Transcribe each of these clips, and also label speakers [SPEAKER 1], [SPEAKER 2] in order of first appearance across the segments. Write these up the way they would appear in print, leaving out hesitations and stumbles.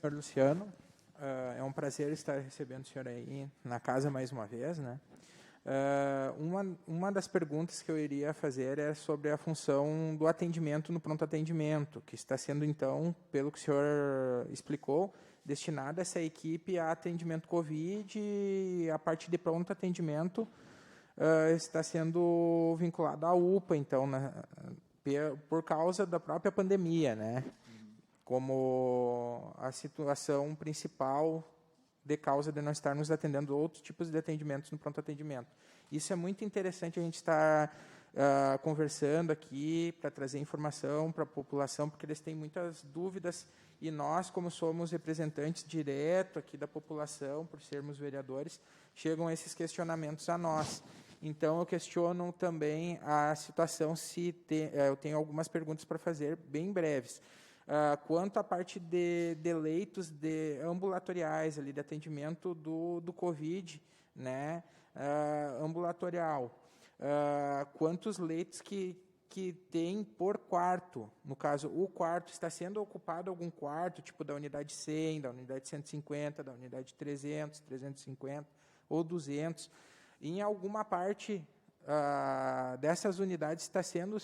[SPEAKER 1] Senhor Luciano, é um prazer estar recebendo o senhor aí na casa mais uma vez, né? Uma das perguntas que eu iria fazer é sobre a função do atendimento no pronto atendimento, que está sendo, então, pelo que o senhor explicou, destinada essa equipe a atendimento COVID e a parte de pronto atendimento está sendo vinculada à UPA, então, por causa da própria pandemia, né? Como a situação principal de causa de nós estarmos atendendo outros tipos de atendimentos no pronto atendimento. Isso é muito interessante a gente estar conversando aqui para trazer informação para a população, porque eles têm muitas dúvidas e nós, como somos representantes direto aqui da população, por sermos vereadores, chegam esses questionamentos a nós. Então, eu questiono também a situação, eu tenho algumas perguntas para fazer, bem breves. Quanto à parte de leitos ambulatoriais, ali, de atendimento do COVID, né, ambulatorial, quantos leitos que tem por quarto? No caso, o quarto está sendo ocupado algum quarto, tipo da unidade 100, da unidade 150, da unidade 300, 350 ou 200. Em alguma parte dessas unidades está sendo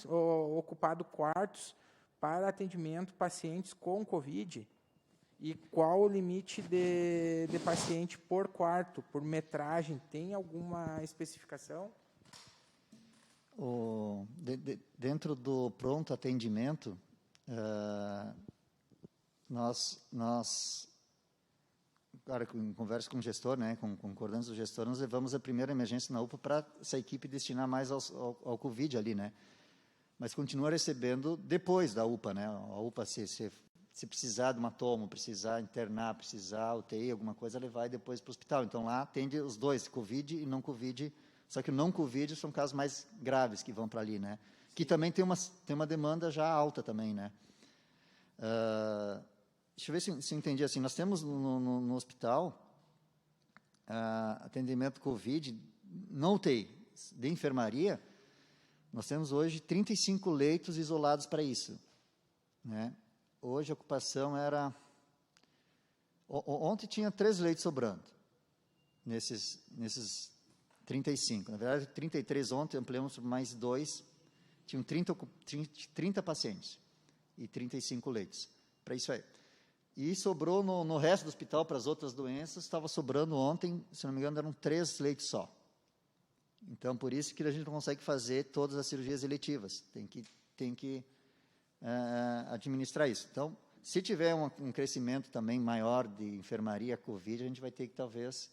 [SPEAKER 1] ocupado quartos para atendimento pacientes com COVID? E qual o limite de paciente por quarto, por metragem? Tem alguma especificação?
[SPEAKER 2] Dentro do pronto atendimento, claro, em conversa com o gestor, né, com coordenadores do gestor, nós levamos a primeira emergência na UPA para essa equipe destinar mais ao COVID ali, né? Mas continua recebendo depois da UPA, né? A UPA, se precisar de uma tomo, precisar internar, precisar UTI, alguma coisa, ele vai depois para o hospital. Então, lá atende os dois, COVID e não COVID, só que o não COVID são casos mais graves que vão para ali, né? Sim. Que também tem uma demanda já alta também, né? Deixa eu ver se eu entendi assim. Nós temos no hospital atendimento COVID, não UTI, de enfermaria. Nós temos hoje 35 leitos isolados para isso, né? Hoje a ocupação era... Ontem tinha 3 leitos sobrando, nesses 35. Na verdade, 33 ontem, ampliamos por mais 2. Tinham 30 pacientes e 35 leitos para isso aí. E sobrou no resto do hospital, para as outras doenças, estava sobrando ontem, se não me engano, eram 3 leitos só. Então, por isso que a gente não consegue fazer todas as cirurgias eletivas. Tem que administrar isso. Então, se tiver um crescimento também maior de enfermaria COVID, a gente vai ter que, talvez,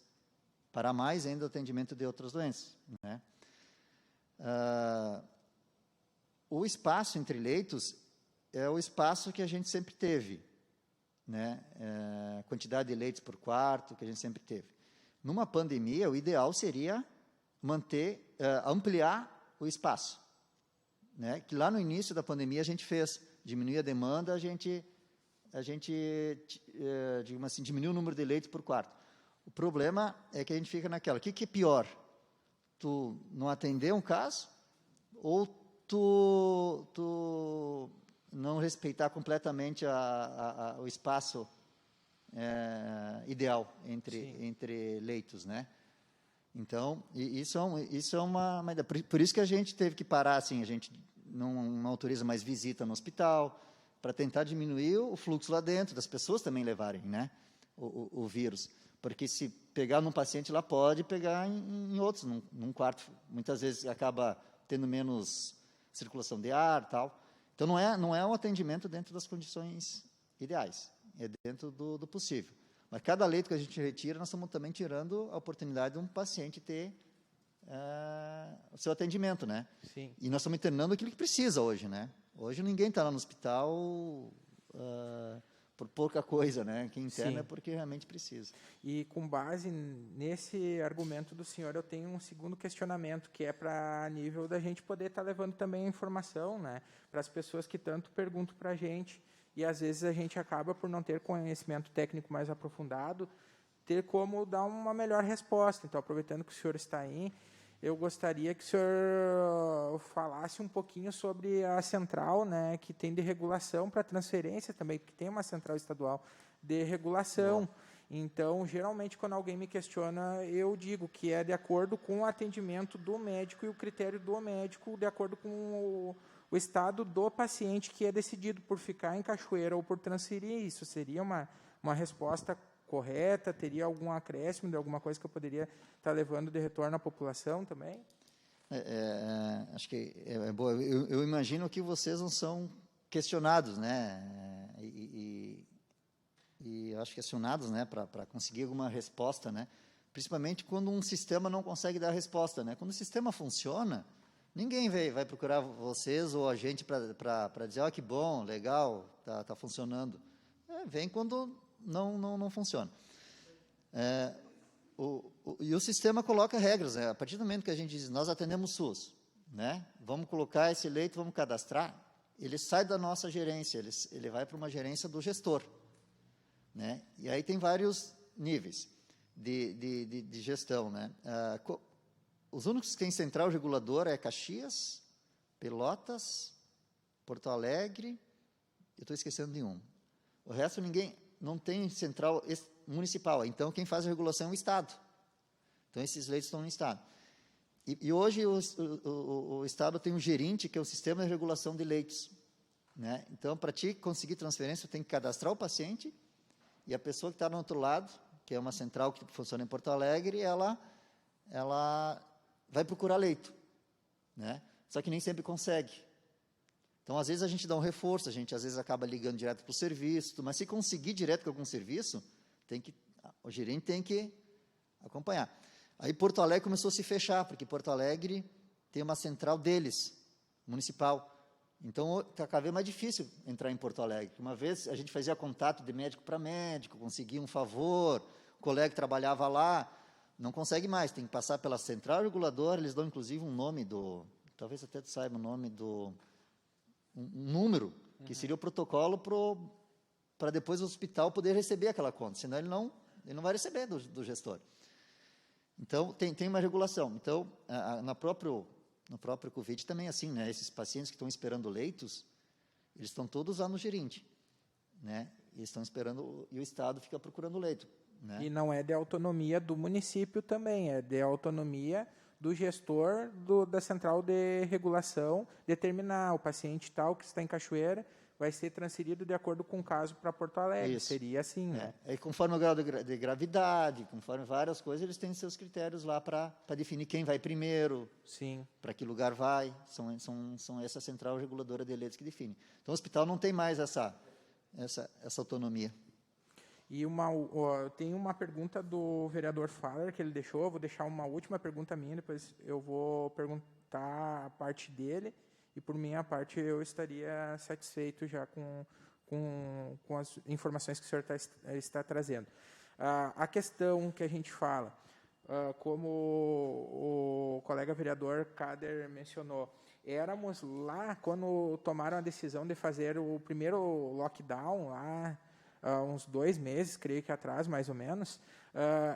[SPEAKER 2] parar mais ainda o atendimento de outras doenças, né? O espaço entre leitos é o espaço que a gente sempre teve, né? Quantidade de leitos por quarto que a gente sempre teve. Numa pandemia, o ideal seria ampliar o espaço, né? Que lá no início da pandemia a gente fez, diminuir a demanda, a gente digamos assim, diminuiu o número de leitos por quarto. O problema é que a gente fica naquela, o que é pior? Tu não atender um caso ou tu não respeitar completamente o espaço ideal entre leitos, né? Então, isso é uma ideia. Por isso que a gente teve que parar, assim, a gente não autoriza mais visita no hospital, para tentar diminuir o fluxo lá dentro, das pessoas também levarem, né, o vírus. Porque se pegar num paciente lá, pode pegar em outros, num quarto. Muitas vezes acaba tendo menos circulação de ar, tal. Então, não é um atendimento dentro das condições ideais, é dentro do possível. Mas cada leito que a gente retira, nós estamos também tirando a oportunidade de um paciente ter o seu atendimento, né?
[SPEAKER 1] Sim.
[SPEAKER 2] E nós estamos internando aquilo que precisa hoje, né? Hoje ninguém está lá no hospital por pouca coisa, né? Quem interna é porque realmente precisa.
[SPEAKER 1] E com base nesse argumento do senhor, eu tenho um segundo questionamento, que é para nível da gente poder estar levando também a informação, né, para as pessoas que tanto perguntam para a gente, e às vezes a gente acaba, por não ter conhecimento técnico mais aprofundado, ter como dar uma melhor resposta. Então, aproveitando que o senhor está aí, eu gostaria que o senhor falasse um pouquinho sobre a central, né, que tem de regulação para transferência também, porque tem uma central estadual de regulação. Então, geralmente, quando alguém me questiona, eu digo que é de acordo com o atendimento do médico e o critério do médico, de acordo com o estado do paciente, que é decidido por ficar em Cachoeira ou por transferir. Isso seria uma resposta correta? Teria algum acréscimo de alguma coisa que eu poderia estar levando de retorno à população também?
[SPEAKER 2] Acho que é boa. Eu imagino que vocês não são questionados, né? E acho que acionados, né, para conseguir alguma resposta, né? Principalmente quando um sistema não consegue dar resposta, né? Quando o sistema funciona, ninguém vai procurar vocês ou a gente para dizer, que bom, legal, tá funcionando. Vem quando não funciona. E o sistema coloca regras, né? A partir do momento que a gente diz, nós atendemos SUS, né? Vamos colocar esse leito, vamos cadastrar, ele sai da nossa gerência, ele vai para uma gerência do gestor, né? E aí tem vários níveis de gestão, né? Os únicos que têm central reguladora é Caxias, Pelotas, Porto Alegre, eu estou esquecendo de um. O resto ninguém não tem central municipal, então quem faz a regulação é o Estado. Então esses leitos estão no Estado. E hoje o Estado tem um gerente, que é o Sistema de Regulação de Leitos, né? Então, para ti conseguir transferência, tu tem que cadastrar o paciente, e a pessoa que está no outro lado, que é uma central que funciona em Porto Alegre, ela vai procurar leito, né? Só que nem sempre consegue. Então, às vezes, a gente dá um reforço, a gente, às vezes, acaba ligando direto para o serviço, mas se conseguir direto com algum serviço, o gerente tem que acompanhar. Aí, Porto Alegre começou a se fechar, porque Porto Alegre tem uma central deles, municipal. Então, está cada vez mais difícil entrar em Porto Alegre. Uma vez, a gente fazia contato de médico para médico, conseguia um favor, o colega que trabalhava lá, não consegue mais, tem que passar pela central reguladora, eles dão, inclusive, um nome talvez até tu saiba o nome um número, que seria o protocolo para depois o hospital poder receber aquela conta, senão ele não vai receber do gestor. Então, tem uma regulação. Então, no próprio Covid também é assim, né? Esses pacientes que estão esperando leitos, eles estão todos lá no gerente, né? Eles estão esperando, e o Estado fica procurando leito, né?
[SPEAKER 1] E não é de autonomia do município também, é de autonomia do gestor da central de regulação, determinar o paciente tal que está em Cachoeira vai ser transferido de acordo com o caso para Porto Alegre.
[SPEAKER 2] Isso.
[SPEAKER 1] Seria assim, né?
[SPEAKER 2] Conforme o grau de gravidade, conforme várias coisas, eles têm seus critérios lá para definir quem vai primeiro, para que lugar vai. São essa central reguladora de leitos que define. Então, o hospital não tem mais essa autonomia.
[SPEAKER 1] E tem uma pergunta do vereador Faller que ele deixou. Eu vou deixar uma última pergunta minha, depois eu vou perguntar a parte dele. E, por minha parte, eu estaria satisfeito já com as informações que o senhor está trazendo. A questão que a gente fala, como o colega vereador Kader mencionou, éramos lá, quando tomaram a decisão de fazer o primeiro lockdown, lá, uns 2 meses, creio que atrás, mais ou menos,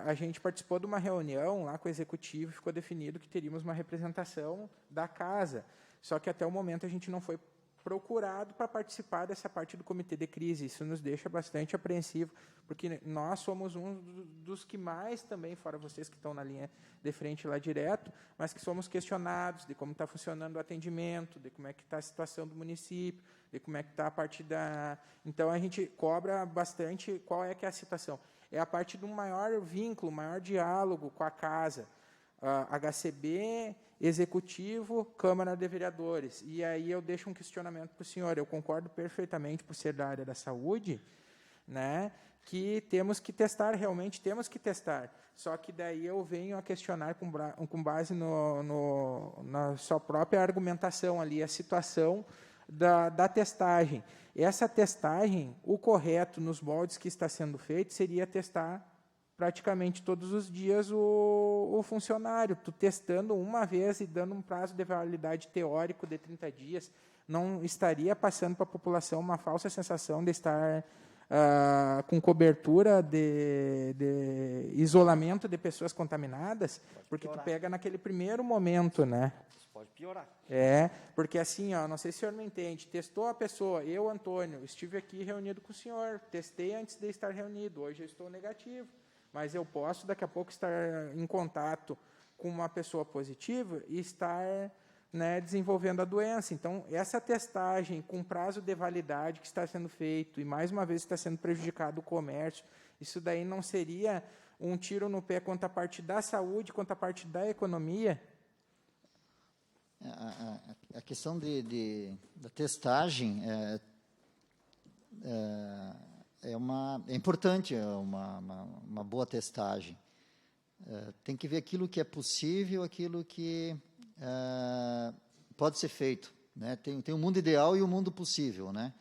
[SPEAKER 1] a gente participou de uma reunião lá com o executivo e ficou definido que teríamos uma representação da casa. Só que até o momento a gente não foi procurado para participar dessa parte do comitê de crise. Isso nos deixa bastante apreensivo, porque nós somos um dos que mais também, fora vocês que estão na linha de frente lá direto, mas que somos questionados de como está funcionando o atendimento, de como é que está a situação do município, de como é que está a parte da... Então, a gente cobra bastante qual é que é a situação. É a parte de um maior vínculo, maior diálogo com a casa, HCB, Executivo, Câmara de Vereadores. E aí eu deixo um questionamento para o senhor. Eu concordo perfeitamente, por ser da área da saúde, né, que temos que testar, realmente temos que testar. Só que daí eu venho a questionar com base na sua própria argumentação ali, a situação da testagem. Essa testagem, o correto nos moldes que está sendo feito, seria testar praticamente todos os dias o funcionário, tu testando uma vez e dando um prazo de validade teórico de 30 dias, não estaria passando para a população uma falsa sensação de estar com cobertura de isolamento de pessoas contaminadas, porque tu pega naquele primeiro momento, né?
[SPEAKER 3] Isso pode piorar.
[SPEAKER 1] Porque assim, não sei se o senhor me entende, testou a pessoa, eu, Antônio, estive aqui reunido com o senhor, testei antes de estar reunido, hoje eu estou negativo, mas eu posso daqui a pouco estar em contato com uma pessoa positiva e estar, né, desenvolvendo a doença. Então, essa testagem com prazo de validade que está sendo feito, e mais uma vez está sendo prejudicado o comércio, isso daí não seria um tiro no pé quanto à parte da saúde, quanto à parte da economia?
[SPEAKER 2] A questão da testagem é importante, uma boa testagem. Tem que ver aquilo que é possível, aquilo que pode ser feito, né? Tem o mundo ideal e o mundo possível, né?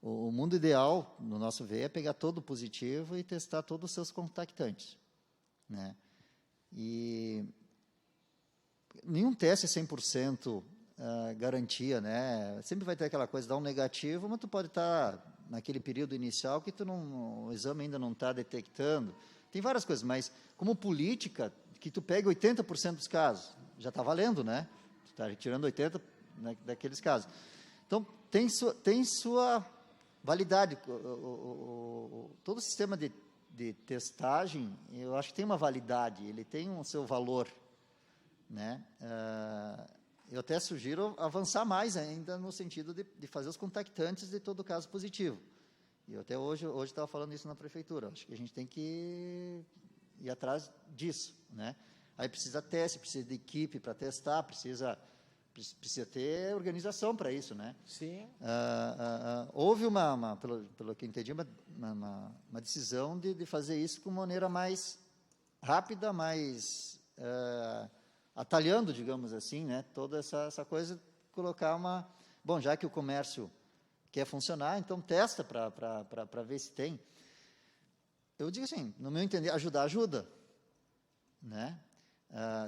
[SPEAKER 2] O mundo ideal, no nosso ver, é pegar todo o positivo e testar todos os seus contactantes, né? E nenhum teste é 100% garantia, né? Sempre vai ter aquela coisa, dá um negativo, mas tu pode estar naquele período inicial que o exame ainda não está detectando. Tem várias coisas, mas como política, que tu pega 80% dos casos, já está valendo, né? Tu está retirando 80% daqueles casos. Então, tem sua validade. Todo o sistema de testagem, eu acho que tem uma validade, ele tem um seu valor, né? Eu até sugiro avançar mais ainda no sentido de fazer os contactantes de todo caso positivo. E eu até hoje estava falando isso na prefeitura. Acho que a gente tem que ir atrás disso, né? Aí precisa teste, precisa de equipe para testar, precisa ter organização para isso, né?
[SPEAKER 1] Sim.
[SPEAKER 2] Houve pelo que eu entendi, uma decisão de fazer isso de maneira mais rápida, mais atalhando, digamos assim, né? Toda essa coisa, colocar bom, já que o comércio quer funcionar, então testa para ver se tem. Eu digo assim, no meu entender, ajuda, né?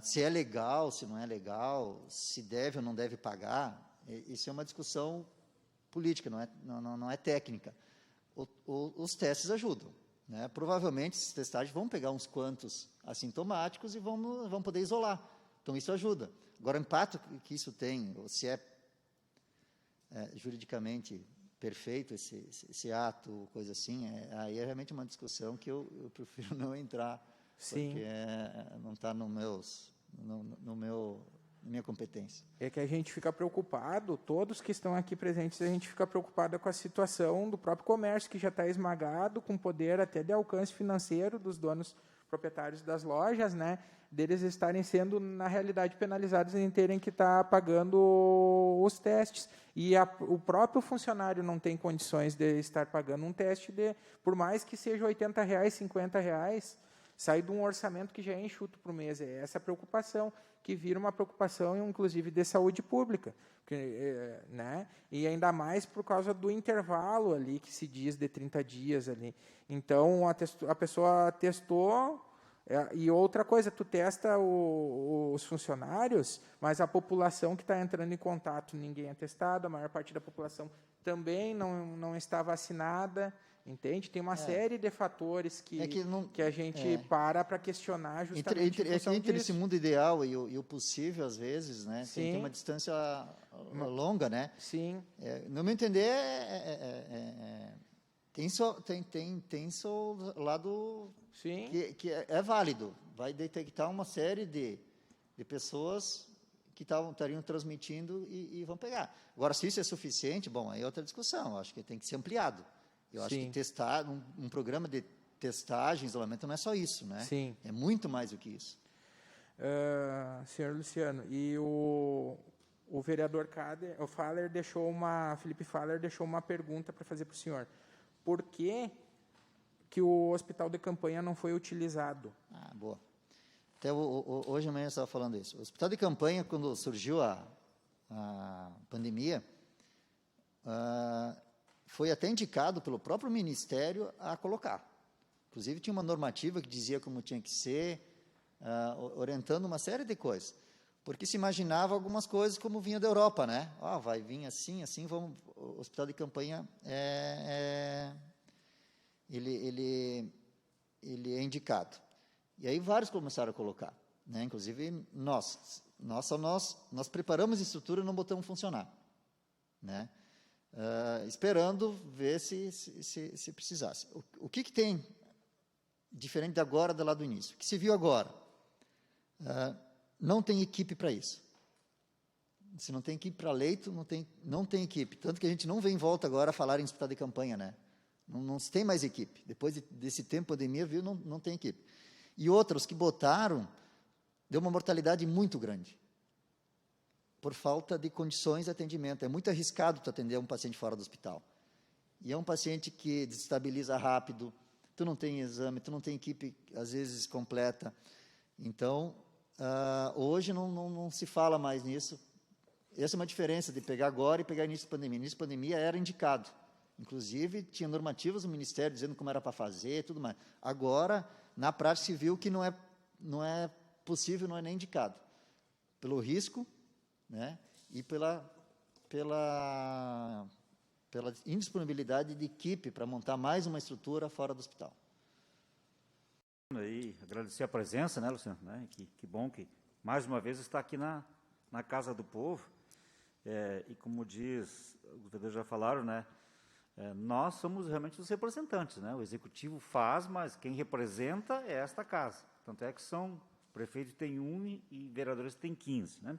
[SPEAKER 2] Se é legal, se não é legal, se deve ou não deve pagar, isso é uma discussão política, não é técnica. Os testes ajudam, né? Provavelmente esses testagens vão pegar uns quantos assintomáticos e vão poder isolar. Então isso ajuda. Agora, o impacto que isso tem, ou se é juridicamente perfeito esse ato, coisa assim, aí é realmente uma discussão que eu prefiro não entrar.
[SPEAKER 1] Sim.
[SPEAKER 2] Porque não está na minha competência.
[SPEAKER 1] É que a gente fica preocupado, todos que estão aqui presentes, a gente fica preocupado com a situação do próprio comércio, que já está esmagado, com poder até de alcance financeiro dos donos proprietários das lojas, né? Deles estarem sendo, na realidade, penalizados em terem que estar pagando os testes. E o próprio funcionário não tem condições de estar pagando um teste, por mais que seja R$80, R$50, sai de um orçamento que já é enxuto por mês. É essa preocupação, que vira uma preocupação, inclusive, de saúde pública. Né? E ainda mais por causa do intervalo ali, que se diz de 30 dias ali. Então, a pessoa testou, e outra coisa, tu testa os funcionários, mas a população que está entrando em contato, ninguém é testado, a maior parte da população também não está vacinada. Entende? Tem uma série de fatores que a gente para questionar justamente
[SPEAKER 2] entre esse mundo ideal e o possível, às vezes, né? Tem uma distância longa, né?
[SPEAKER 1] Sim.
[SPEAKER 2] No meu entender, tem seu lado.
[SPEAKER 1] Sim.
[SPEAKER 2] Que é válido. Vai detectar uma série de pessoas que estariam transmitindo e vão pegar. Agora, se isso é suficiente, bom, aí é outra discussão. Eu acho que tem que ser ampliado. Eu acho que testar, um programa de testagem, isolamento, não é só isso, né?
[SPEAKER 1] Sim.
[SPEAKER 2] É muito mais do que isso.
[SPEAKER 1] Senhor Luciano, e o vereador Felipe Faller deixou uma pergunta para fazer para o senhor. Por que o hospital de campanha não foi utilizado?
[SPEAKER 2] Boa. Até hoje amanhã eu estava falando isso. O hospital de campanha, quando surgiu a pandemia, foi até indicado pelo próprio Ministério a colocar. Inclusive, tinha uma normativa que dizia como tinha que ser, orientando uma série de coisas. Porque se imaginava algumas coisas como vinha da Europa, né? Vai vir assim, vamos... O hospital de campanha ele é indicado. E aí vários começaram a colocar, né? Inclusive nós preparamos a estrutura e não botamos funcionar, né? Esperando ver se precisasse. O que tem diferente de agora, do lado do início? O que se viu agora? Não tem equipe para isso. Se não tem equipe para leito, não tem equipe. Tanto que a gente não vem em volta agora a falar em hospital de campanha, né? Não se tem mais equipe. Depois desse tempo, pandemia, viu, não tem equipe. E outros que botaram, deu uma mortalidade muito grande, por falta de condições de atendimento. É muito arriscado tu atender um paciente fora do hospital. E é um paciente que desestabiliza rápido, tu não tem exame, tu não tem equipe, às vezes, completa. Então, hoje não se fala mais nisso. Essa é uma diferença de pegar agora e pegar início da pandemia. Início da pandemia era indicado. Inclusive, tinha normativas do Ministério dizendo como era para fazer e tudo mais. Agora, na prática, se viu que não é possível, não é nem indicado. Pelo risco, né, e pela indisponibilidade de equipe para montar mais uma estrutura fora do hospital.
[SPEAKER 3] E agradecer a presença, né, Luciano? Né? Que bom que, mais uma vez, está aqui na Casa do Povo. E como diz, os vereadores já falaram, né, nós somos realmente os representantes, né? O Executivo faz, mas quem representa é esta Casa. Tanto é que o prefeito tem 1 e vereadores tem 15, né?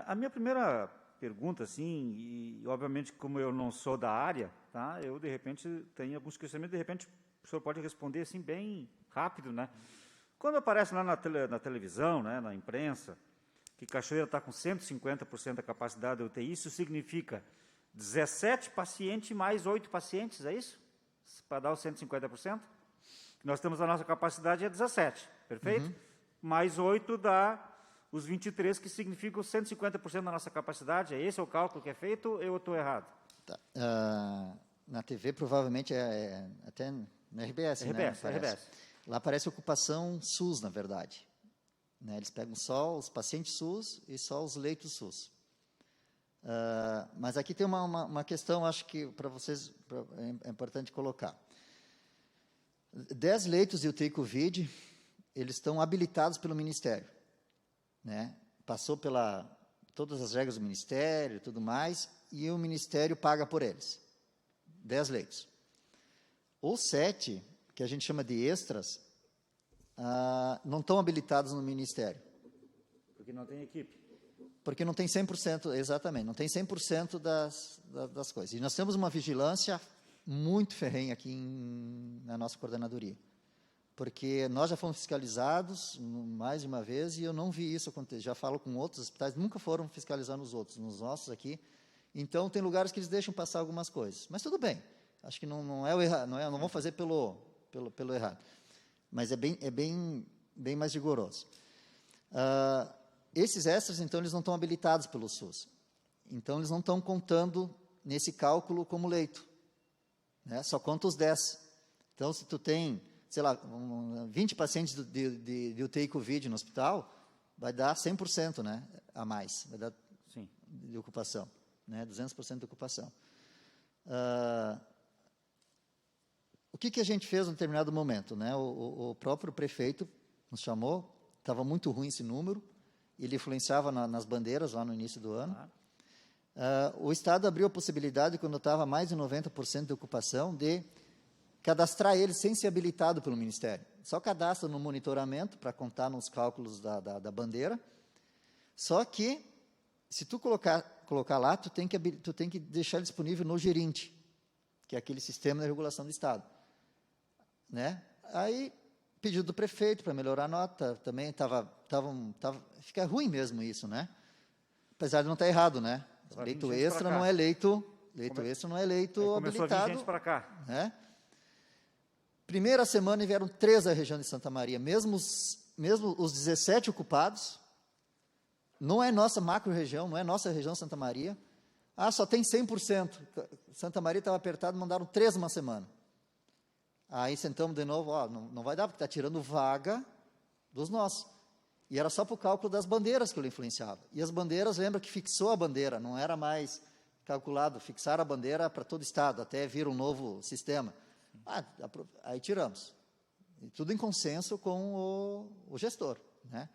[SPEAKER 3] A minha primeira pergunta, assim, e obviamente como eu não sou da área, tá? Eu, de repente, tenho alguns questionamentos, de repente, o senhor pode responder, assim, bem rápido, né? Quando aparece lá na televisão, né, na imprensa, que Cachoeira está com 150% da capacidade da UTI, isso significa 17 pacientes mais 8 pacientes, é isso? Para dar os 150%? Nós temos a nossa capacidade é 17, perfeito? Uhum. Mais 8 dá os 23, que significam 150% da nossa capacidade. É esse o cálculo que é feito ou eu estou errado?
[SPEAKER 2] Tá. Na TV, provavelmente, até na RBS, né?
[SPEAKER 3] RBS.
[SPEAKER 2] Lá aparece ocupação SUS, na verdade. Né? Eles pegam só os pacientes SUS e só os leitos SUS. Mas aqui tem uma questão, acho que para vocês é importante colocar. 10 leitos de UTI Covid, eles estão habilitados pelo Ministério, né? Passou todas as regras do Ministério e tudo mais, e o Ministério paga por eles. 10 leitos. Os 7, que a gente chama de extras, não estão habilitados no Ministério.
[SPEAKER 3] Porque não tem equipe.
[SPEAKER 2] Porque não tem 100%, exatamente, não tem 100% das coisas. E nós temos uma vigilância muito ferrenha aqui na nossa coordenadoria. Porque nós já fomos fiscalizados mais de uma vez e eu não vi isso acontecer. Já falo com outros hospitais, nunca foram fiscalizar nos outros, nos nossos aqui. Então, tem lugares que eles deixam passar algumas coisas. Mas tudo bem, acho que não é o errado, não vão fazer pelo errado. Mas é bem mais rigoroso. Esses extras, então, eles não estão habilitados pelo SUS. Então, eles não estão contando nesse cálculo como leito, né? Só conta os 10. Então, se tu tem, sei lá, 20 pacientes de UTI Covid no hospital, vai dar 100%, né, a mais, vai dar
[SPEAKER 3] Sim.
[SPEAKER 2] de ocupação, né, 200% de ocupação. O que a gente fez em determinado momento, né? O próprio prefeito nos chamou, estava muito ruim esse número, ele influenciava nas bandeiras lá no início do ano. O Estado abriu a possibilidade, quando estava mais de 90% de ocupação, de cadastrar ele sem ser habilitado pelo Ministério. Só cadastra no monitoramento para contar nos cálculos da bandeira. Só que, se tu colocar lá, tu tem que deixar ele disponível no gerente, que é aquele sistema de regulação do Estado, né? Aí, pedido do prefeito para melhorar a nota, também fica ruim mesmo isso, né? Apesar de não estar errado, né? Leito extra não é leito extra não é leito habilitado.
[SPEAKER 3] Começou a vir gente para cá.
[SPEAKER 2] Né? Primeira semana vieram 3 da região de Santa Maria, mesmo os 17 ocupados, não é nossa macro-região, não é nossa região Santa Maria. Só tem 100%. Santa Maria estava apertado, mandaram 3 uma semana. Aí sentamos de novo, não vai dar, porque está tirando vaga dos nossos. E era só para o cálculo das bandeiras que ele influenciava. E as bandeiras, lembra que fixou a bandeira, não era mais calculado, fixar a bandeira para todo o Estado, até vir um novo sistema. Aí tiramos. E tudo em consenso com o gestor, né?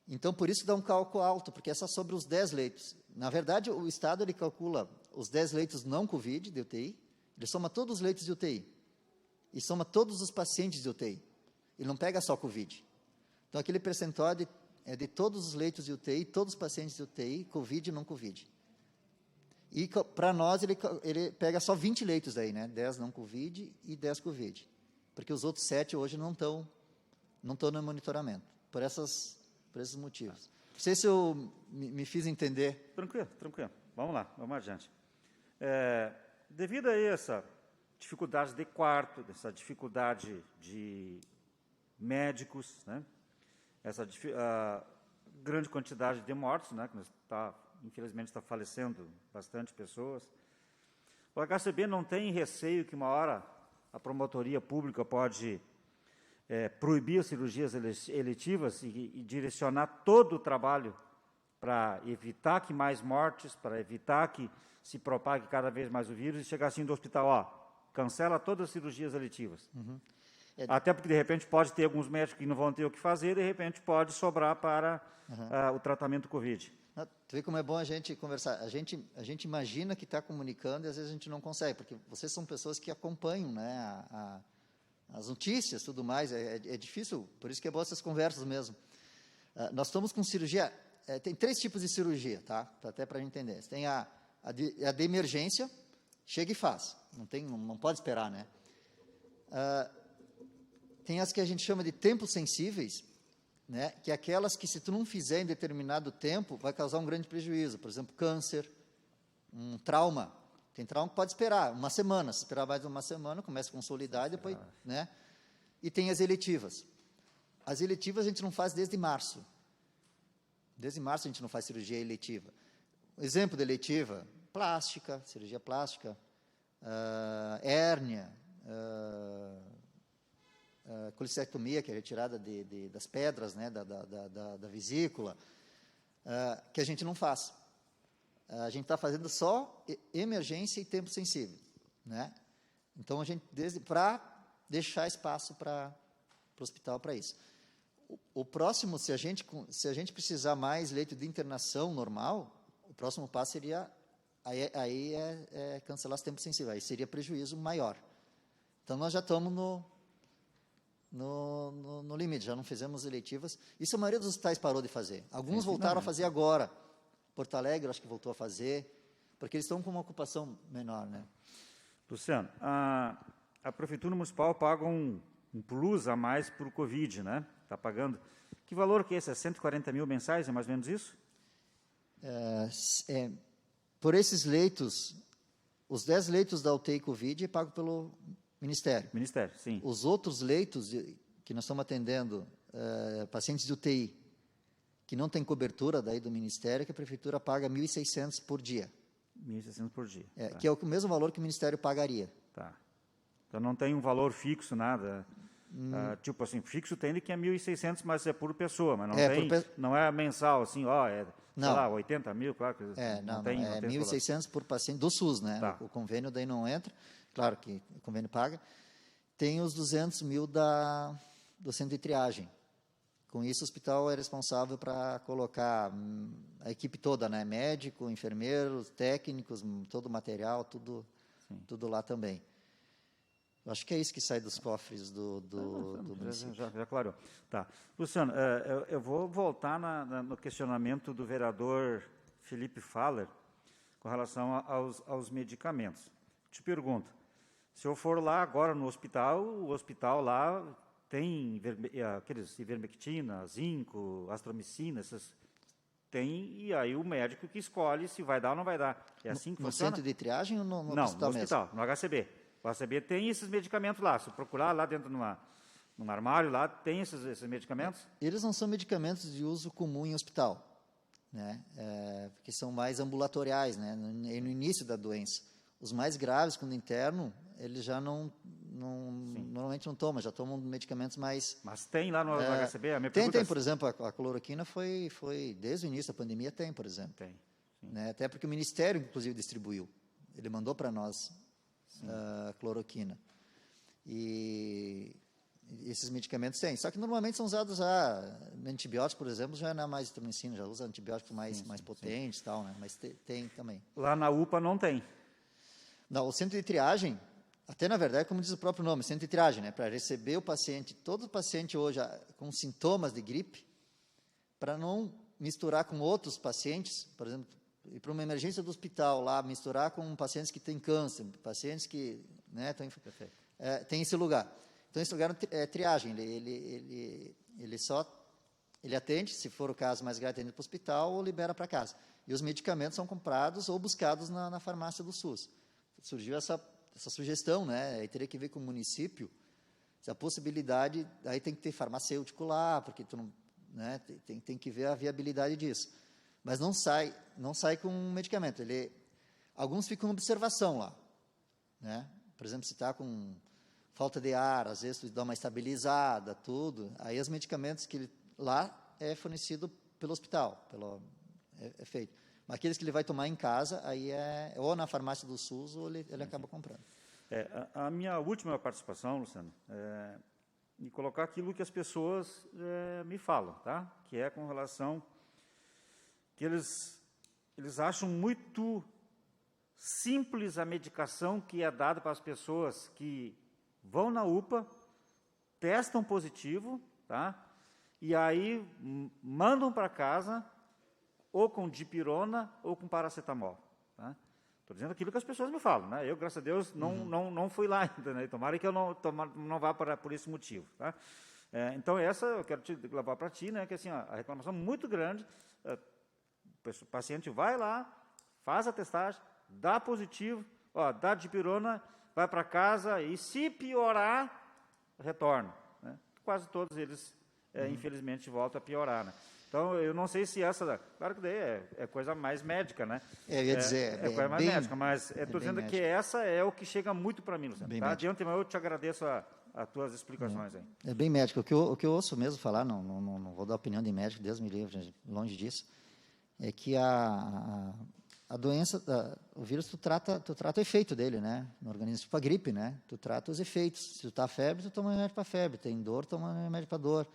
[SPEAKER 2] Então, por isso dá um cálculo alto, porque é só sobre os 10 leitos. Na verdade, o Estado ele calcula os 10 leitos não Covid de UTI, ele soma todos os leitos de UTI e soma todos os pacientes de UTI. Ele não pega só Covid. Então, aquele percentual é de todos os leitos de UTI, todos os pacientes de UTI, Covid e não Covid. E para nós, ele pega só 20 leitos daí, né? 10 não Covid e 10 Covid. Porque os outros 7 hoje não estão no monitoramento, por esses motivos. Não sei se eu me fiz entender.
[SPEAKER 3] Tranquilo. Vamos lá, vamos adiante. Devido a essa dificuldade de quarto, essa dificuldade de médicos, né? Essa grande quantidade de mortos, né? Que infelizmente está falecendo bastante pessoas. O HCB não tem receio que uma hora a promotoria pública pode proibir as cirurgias eletivas e direcionar todo o trabalho para evitar que mais mortes, para evitar que se propague cada vez mais o vírus e chegar assim do hospital, cancela todas as cirurgias eletivas.
[SPEAKER 2] Uhum.
[SPEAKER 3] Até porque, de repente, pode ter alguns médicos que não vão ter o que fazer, de repente pode sobrar para o tratamento Covid.
[SPEAKER 2] Tu vê como é bom a gente conversar. A gente imagina que está comunicando e às vezes a gente não consegue, porque vocês são pessoas que acompanham, né, as notícias, tudo mais. É difícil, por isso que é bom essas conversas mesmo. Nós estamos com cirurgia. Tem 3 tipos de cirurgia, tá? Até para a gente entender. Tem a de emergência, chega e faz. Não pode esperar, né? Tem as que a gente chama de tempos sensíveis, né, que é aquelas que, se tu não fizer em determinado tempo, vai causar um grande prejuízo. Por exemplo, câncer, um trauma. Tem trauma que pode esperar uma semana. Se esperar mais de uma semana, começa a consolidar, depois, né? E tem as eletivas. As eletivas a gente não faz desde março. Desde março a gente não faz cirurgia eletiva. Exemplo de eletiva: plástica, cirurgia plástica, hérnia, colicectomia, que é retirada das pedras, né, da vesícula, que a gente não faz. A gente está fazendo só emergência e tempo sensível, né? Então, para deixar espaço para o hospital para isso. O próximo, se a gente precisar mais leito de internação normal, o próximo passo seria, aí cancelar os tempos sensíveis, aí seria prejuízo maior. Então, nós já estamos no limite, já não fizemos eletivas. Isso a maioria dos hospitais parou de fazer. Alguns voltaram a fazer agora. Porto Alegre, acho que voltou a fazer, porque eles estão com uma ocupação menor, né?
[SPEAKER 3] Luciano, a Prefeitura Municipal paga um plus a mais para o Covid, né? Está pagando. Que valor que é esse? É 140 mil mensais, é mais ou menos isso?
[SPEAKER 2] Por esses leitos, os 10 leitos da UTI Covid é pago pelo Ministério.
[SPEAKER 3] Ministério, sim.
[SPEAKER 2] Os outros leitos que nós estamos atendendo, pacientes de UTI, que não tem cobertura daí do Ministério, que a Prefeitura paga 1.600 por dia.
[SPEAKER 3] 1.600 por dia. Tá.
[SPEAKER 2] Que é o mesmo valor que o Ministério pagaria.
[SPEAKER 3] Tá. Então, não tem um valor fixo, nada. Tipo assim, fixo tem que é 1.600, mas é por pessoa, mas não é mensal, assim, sei lá, 80 mil, claro.
[SPEAKER 2] Não tem 1.600 por paciente do SUS, né?
[SPEAKER 3] Tá.
[SPEAKER 2] O convênio daí não entra, claro que o convênio paga. Tem os 200 mil do centro de triagem. Com isso, o hospital é responsável para colocar a equipe toda, né? Médico, enfermeiros, técnicos, todo o material, tudo lá também. Eu acho que é isso que sai dos cofres do município.
[SPEAKER 3] Já clareou. Tá. Luciano, eu vou voltar no questionamento do vereador Felipe Faller com relação aos medicamentos. Te pergunto, se eu for lá agora no hospital, o hospital lá tem aqueles ivermectina, zinco, astromicina, e aí o médico que escolhe se vai dar ou não vai dar. É assim que funciona?
[SPEAKER 2] No centro de triagem ou no
[SPEAKER 3] não,
[SPEAKER 2] hospital
[SPEAKER 3] no hospital, no HCB. O HCB tem esses medicamentos lá. Se procurar lá dentro num armário, lá tem esses medicamentos?
[SPEAKER 2] Eles não são medicamentos de uso comum em hospital, né? Porque são mais ambulatoriais, né? No início da doença. Os mais graves, quando interno, eles já normalmente não tomam, já tomam medicamentos mais...
[SPEAKER 3] Mas tem lá no HCB? A minha
[SPEAKER 2] tem, por exemplo, a cloroquina foi desde o início da pandemia, tem, por exemplo.
[SPEAKER 3] Tem.
[SPEAKER 2] Né? Até porque o Ministério, inclusive, distribuiu. Ele mandou para nós cloroquina. E esses medicamentos têm. Só que normalmente são usados antibióticos, por exemplo, já não é mais azitromicina, já usa antibióticos mais potentes e tal, né? Mas tem também.
[SPEAKER 3] Lá na UPA não tem.
[SPEAKER 2] Não, o centro de triagem, até na verdade, como diz o próprio nome, centro de triagem, né? Para receber o paciente, todo paciente hoje com sintomas de gripe, para não misturar com outros pacientes, por exemplo, ir para uma emergência do hospital lá, misturar com pacientes que têm câncer, pacientes que, né, tem esse lugar. Então, esse lugar é triagem, ele atende, se for o caso mais grave, atende para o hospital ou libera para casa. E os medicamentos são comprados ou buscados na farmácia do SUS. Surgiu essa sugestão, né? Aí teria que ver com o município, se a possibilidade, aí tem que ter farmacêutico lá, porque tu não, né, tem que ver a viabilidade disso. Mas não sai com medicamento. Alguns ficam em observação lá, né? Por exemplo, se está com falta de ar, às vezes tu dá uma estabilizada, tudo. Aí os medicamentos lá é fornecido pelo hospital, é feito. Mas aqueles que ele vai tomar em casa, aí é ou na farmácia do SUS ou ele acaba comprando.
[SPEAKER 3] A minha última participação, Luciano, é em colocar aquilo que as pessoas me falam, tá? Que é com relação que eles acham muito simples a medicação que é dada para as pessoas que vão na UPA, testam positivo, tá? E aí mandam para casa ou com dipirona ou com paracetamol, tá? Estou dizendo aquilo que as pessoas me falam, né? Eu, graças a Deus, não fui lá ainda, né? Tomara que eu não vá por esse motivo, tá? Então, essa eu quero te levar para ti, né? Que assim, a reclamação muito grande, o paciente vai lá, faz a testagem, dá positivo, dá dipirona, vai para casa e, se piorar, retorna, né? Quase todos eles, infelizmente, voltam a piorar, né? Então, eu não sei se claro que daí é coisa mais médica, né?
[SPEAKER 2] Eu ia dizer,
[SPEAKER 3] coisa mais médica, mas estou dizendo que essa é o que chega muito para mim, Luciano. Tá? De antemão, eu te agradeço as tuas explicações aí.
[SPEAKER 2] É bem médico. O que eu ouço mesmo falar, não vou dar opinião de médico, Deus me livre, longe disso, é que a doença, o vírus, tu trata o efeito dele, né? No organismo, tipo a gripe, né? Tu trata os efeitos. Se tu tá febre, tu toma remédio para febre. Tem dor, toma remédio para dor.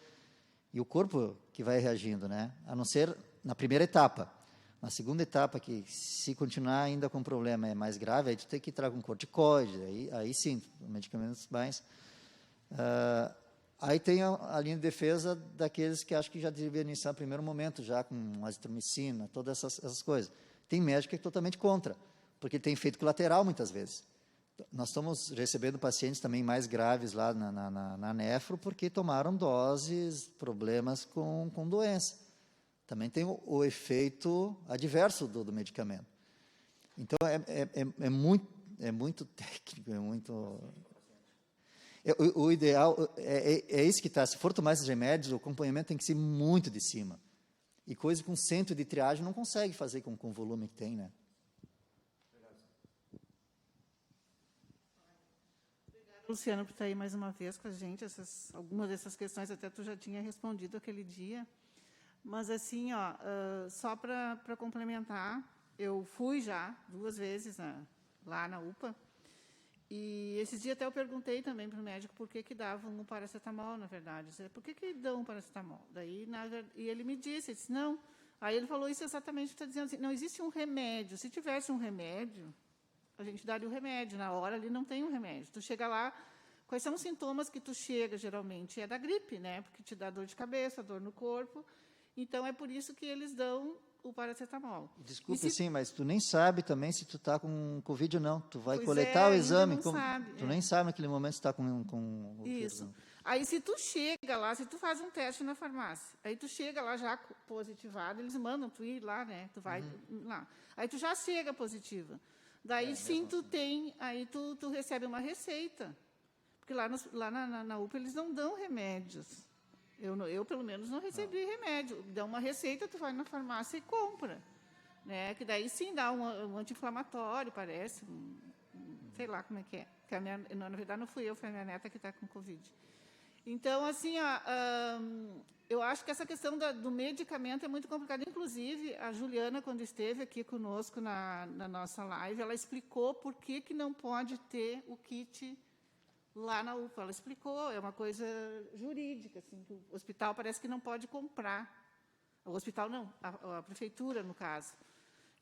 [SPEAKER 2] E o corpo que vai reagindo, né? A não ser na primeira etapa. Na segunda etapa, que se continuar ainda com problema é mais grave, aí tu tem que entrar com corticoide, aí sim, medicamentos mais. Aí tem a linha de defesa daqueles que acho que já deveriam iniciar no primeiro momento, já com azitromicina, todas essas coisas. Tem médico que é totalmente contra, porque tem efeito colateral muitas vezes. Nós estamos recebendo pacientes também mais graves lá na nefro, porque tomaram doses, problemas com doença. Também tem o efeito adverso do medicamento. Então, é muito técnico, é muito... O ideal é isso que está. Se for tomar esses remédios, o acompanhamento tem que ser muito de cima. E coisa com centro de triagem não consegue fazer com o volume que tem, né?
[SPEAKER 4] Luciano, por estar aí mais uma vez com a gente. Algumas dessas questões até tu já tinha respondido aquele dia. Mas, assim, só para complementar, eu fui já 2 vezes lá na UPA, e esses dias até eu perguntei também para o médico por que davam um paracetamol, na verdade. Eu disse, por que dão um paracetamol? E ele me disse, não. Aí ele falou isso exatamente, está dizendo assim, não existe um remédio. Se tivesse um remédio, a gente daria o remédio. Na hora ali não tem um remédio. Tu chega lá, quais são os sintomas que tu chega, geralmente? É da gripe, né? Porque te dá dor de cabeça, dor no corpo. Então, é por isso que eles dão o paracetamol.
[SPEAKER 2] Desculpe, sim, mas tu nem sabe também se tu está com Covid ou não. Tu vai
[SPEAKER 4] Pois
[SPEAKER 2] coletar o exame.
[SPEAKER 4] Não sabe,
[SPEAKER 2] tu nem sabe naquele momento se está com o vírus.
[SPEAKER 4] Isso. Aí, se tu chega lá, se tu faz um teste na farmácia, aí tu chega lá já positivado, eles mandam tu ir lá, né? Tu vai lá. Aí tu já chega positiva. Daí, sim, tu tem, aí tu recebe uma receita. Porque lá na UPA eles não dão remédios. Eu, pelo menos, não recebi remédio. Dá uma receita, tu vai na farmácia e compra. Né? Que daí, sim, dá um anti-inflamatório, parece. Sei lá como é que é. Que na verdade, não fui eu, foi a minha neta que está com Covid. Então, assim, eu acho que essa questão do medicamento é muito complicada. Inclusive, a Juliana, quando esteve aqui conosco na nossa live, ela explicou por que não pode ter o kit lá na UPA. Ela explicou, é uma coisa jurídica, assim, que o hospital parece que não pode comprar. O hospital não, a prefeitura, no caso.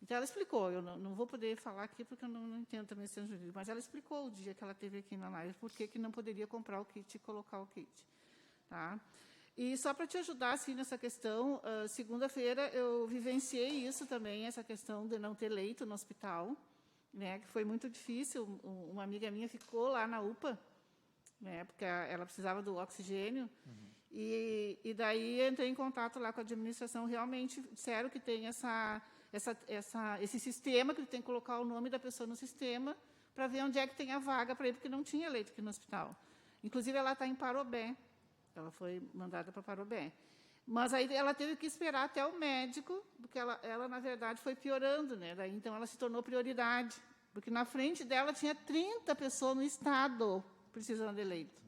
[SPEAKER 4] Então, ela explicou, eu não vou poder falar aqui porque eu não entendo também esse jurídico, mas ela explicou o dia que ela teve aqui na live por que não poderia comprar o kit e colocar o kit. Tá? E só para te ajudar assim, nessa questão, segunda-feira eu vivenciei isso também, essa questão de não ter leito no hospital, né, que foi muito difícil. Uma amiga minha ficou lá na UPA, né, porque ela precisava do oxigênio, e daí entrei em contato lá com a administração, realmente disseram que tem esse sistema, que tem que colocar o nome da pessoa no sistema, para ver onde é que tem a vaga para ir, porque não tinha leito aqui no hospital. Inclusive, ela está em Parobé. Ela foi mandada para Parobé. Mas aí ela teve que esperar até o médico, porque ela na verdade, foi piorando, né? Daí, então, ela se tornou prioridade, porque na frente dela tinha 30 pessoas no estado precisando de leito,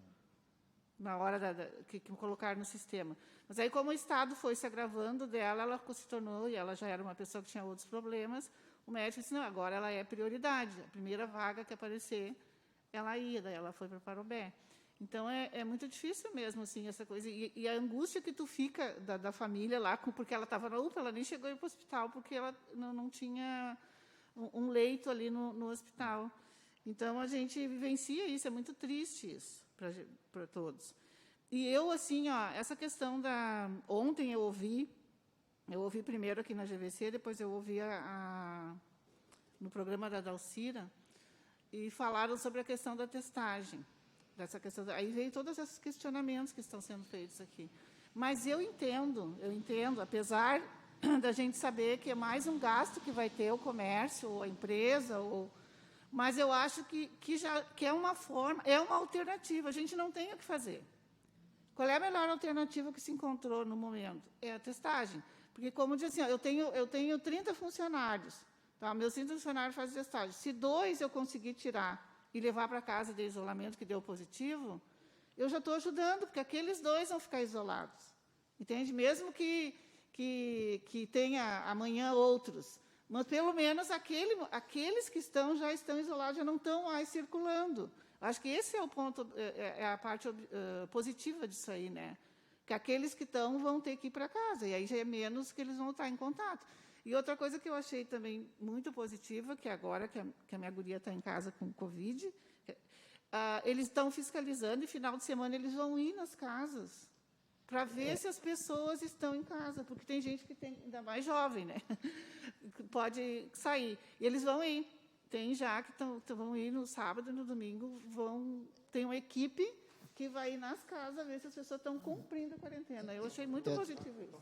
[SPEAKER 4] na hora que colocaram no sistema. Mas aí, como o estado foi se agravando dela, ela se tornou, e ela já era uma pessoa que tinha outros problemas, o médico disse, não, agora ela é prioridade, a primeira vaga que aparecer, ela ia, daí ela foi para Parobé. Então, é muito difícil mesmo, assim, essa coisa. E a angústia que tu fica da família lá, porque ela estava na UPA, ela nem chegou a ir para o hospital, porque ela não tinha um leito ali no hospital. Então, a gente vivencia isso, é muito triste isso para todos. E eu, assim, essa questão ontem eu ouvi primeiro aqui na GVC, depois eu ouvi no programa da Dalcira, e falaram sobre a questão da testagem. Aí veio todos esses questionamentos que estão sendo feitos aqui. Mas eu entendo, apesar da gente saber que é mais um gasto que vai ter o comércio, ou a empresa, mas eu acho que é uma forma, é uma alternativa, a gente não tem o que fazer. Qual é a melhor alternativa que se encontrou no momento? É a testagem. Porque, como diz assim, eu tenho 30 funcionários, tá? Meus 30 funcionários fazem testagem. Se 2 eu conseguir tirar e levar para casa de isolamento, que deu positivo, eu já estou ajudando, porque aqueles 2 vão ficar isolados. Entende? Mesmo que tenha amanhã outros, mas pelo menos aqueles que já estão isolados, já não estão mais circulando. Acho que esse é o ponto, é a parte positiva disso aí, né? Que aqueles que estão vão ter que ir para casa, e aí já é menos que eles vão estar em contato. E outra coisa que eu achei também muito positiva, que agora que a minha guria está em casa com Covid, eles estão fiscalizando, e final de semana eles vão ir nas casas para ver se as pessoas estão em casa, porque tem gente que tem, ainda mais jovem, né? Pode sair. E eles vão ir. Tem já que vão ir no sábado e no domingo, tem uma equipe que vai ir nas casas ver se as pessoas estão cumprindo a quarentena. Eu achei muito positivo isso.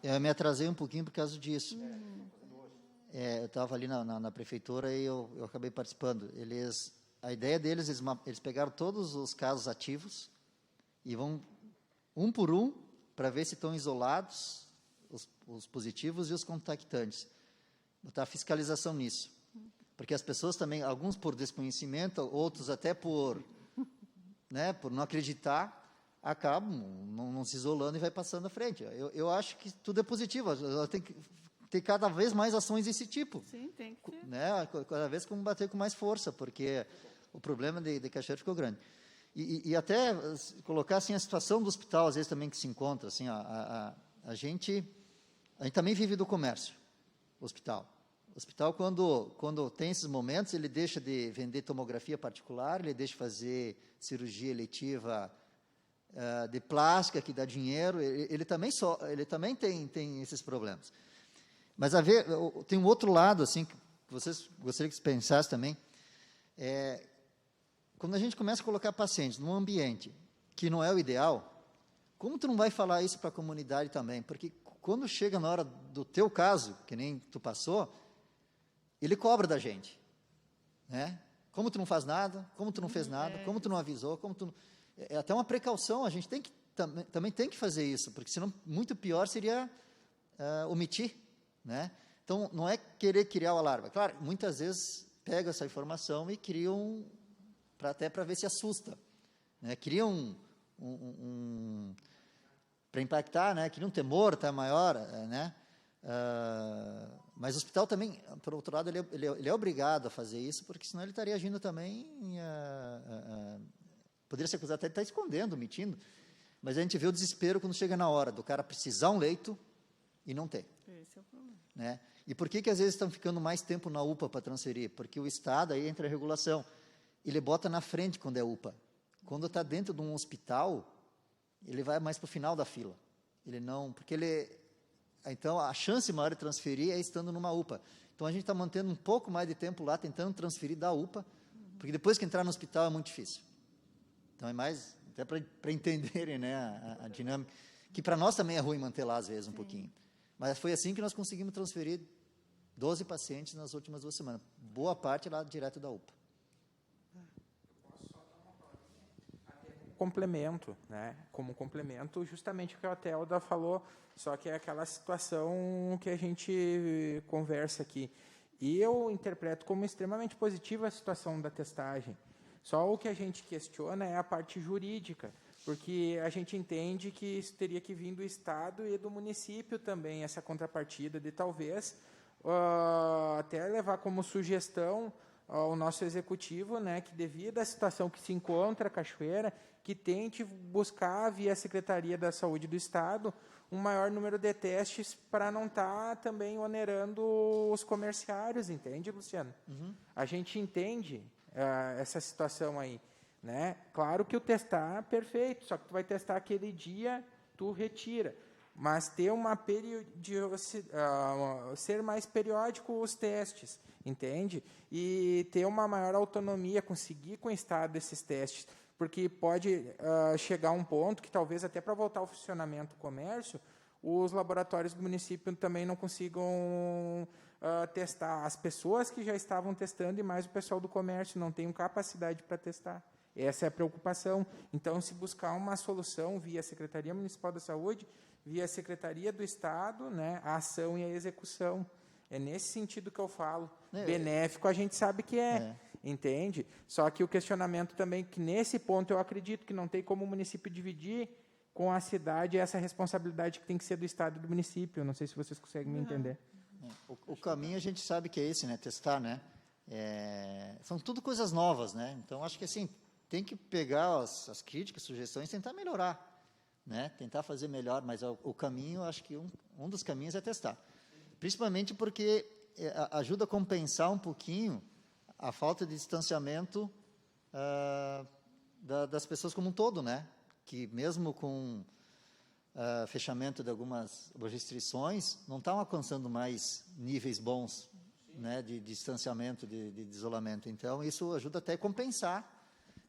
[SPEAKER 2] Eu me atrasei um pouquinho por causa disso. Eu estava ali na prefeitura e eu acabei participando. A ideia deles, eles pegaram todos os casos ativos e vão, um por um, para ver se estão isolados, os positivos e os contactantes. Botar fiscalização nisso. Porque as pessoas também, alguns por desconhecimento, outros até por não acreditar, acabam não se isolando e vai passando à frente. Eu acho que tudo é positivo. Tem que ter cada vez mais ações desse tipo.
[SPEAKER 4] Sim, tem que ter.
[SPEAKER 2] Né? Cada vez combater com mais força, porque o problema de Cachoeira ficou grande. E até colocar assim, a situação do hospital, às vezes, também que se encontra. Assim, a gente também vive do comércio, o hospital. O hospital, quando tem esses momentos, ele deixa de vender tomografia particular, ele deixa de fazer cirurgia eletiva de plástica, que dá dinheiro, ele também tem esses problemas. Mas tem um outro lado, assim, que vocês gostariam que se pensasse também, quando a gente começa a colocar pacientes num ambiente que não é o ideal, como tu não vai falar isso para a comunidade também? Porque quando chega na hora do teu caso, que nem tu passou, ele cobra da gente, né? Como tu não faz nada, como tu não fez nada, como tu não avisou, é até uma precaução, a gente também tem que fazer isso, porque senão muito pior seria omitir, né? Então, não é querer criar o alarme. Claro, muitas vezes pegam essa informação e criam, até para ver se assusta, né? Criam para impactar, né? Cria um temor até maior, né? Mas o hospital também, por outro lado, ele é obrigado a fazer isso, porque senão ele estaria agindo também Poderia ser acusado até de estar escondendo, mentindo, mas a gente vê o desespero quando chega na hora do cara precisar um leito e não ter.
[SPEAKER 4] Esse é o problema.
[SPEAKER 2] Né? E por que às vezes estão ficando mais tempo na UPA para transferir? Porque o Estado, aí entra a regulação, ele bota na frente quando é UPA. Quando está dentro de um hospital, ele vai mais para o final da fila. Ele não, porque então a chance maior de transferir é estando numa UPA. Então a gente está mantendo um pouco mais de tempo lá, tentando transferir da UPA, porque depois que entrar no hospital é muito difícil. Então é mais, até para entenderem, né, a dinâmica, que para nós também é ruim manter lá às vezes um pouquinho. Mas foi assim que nós conseguimos transferir 12 pacientes nas últimas 2 semanas. Boa parte lá direto da UPA.
[SPEAKER 1] Complemento, né? Como complemento, justamente o que a Telda falou, só que é aquela situação que a gente conversa aqui. E eu interpreto como extremamente positiva a situação da testagem. Só o que a gente questiona é a parte jurídica, porque a gente entende que isso teria que vir do Estado e do município também, essa contrapartida de talvez até levar como sugestão ao nosso executivo, né, que devido à situação que se encontra a Cachoeira, que tente buscar via Secretaria da Saúde do Estado um maior número de testes para não estar também onerando os comerciários, entende, Luciano? A gente entende essa situação aí, né? Claro que o testar perfeito, só que tu vai testar aquele dia, tu retira. Mas ter uma ser mais periódico os testes, entende? E ter uma maior autonomia, conseguir com o Estado esses testes, porque pode chegar um ponto que talvez até para voltar ao funcionamento do comércio, os laboratórios do município também não consigam testar. As pessoas que já estavam testando e mais o pessoal do comércio não têm capacidade para testar. Essa é a preocupação. Então, se buscar uma solução via Secretaria Municipal da Saúde, via Secretaria do Estado, né, a ação e a execução. É nesse sentido que eu falo. Benéfico a gente sabe que entende? Só que o questionamento também, que nesse ponto eu acredito que não tem como o município dividir com a cidade essa responsabilidade que tem que ser do Estado e do município. Não sei se vocês conseguem me entender.
[SPEAKER 2] O caminho a gente sabe que é esse, né? Testar, né? São tudo coisas novas, né? Então, acho que assim, tem que pegar as críticas, sugestões e tentar melhorar, né? Tentar fazer melhor, mas o caminho, acho que um dos caminhos é testar. Principalmente porque ajuda a compensar um pouquinho a falta de distanciamento das pessoas como um todo, né? Que mesmo com fechamento de algumas restrições, não estão alcançando mais níveis bons, né, de distanciamento, de isolamento. Então, isso ajuda até a compensar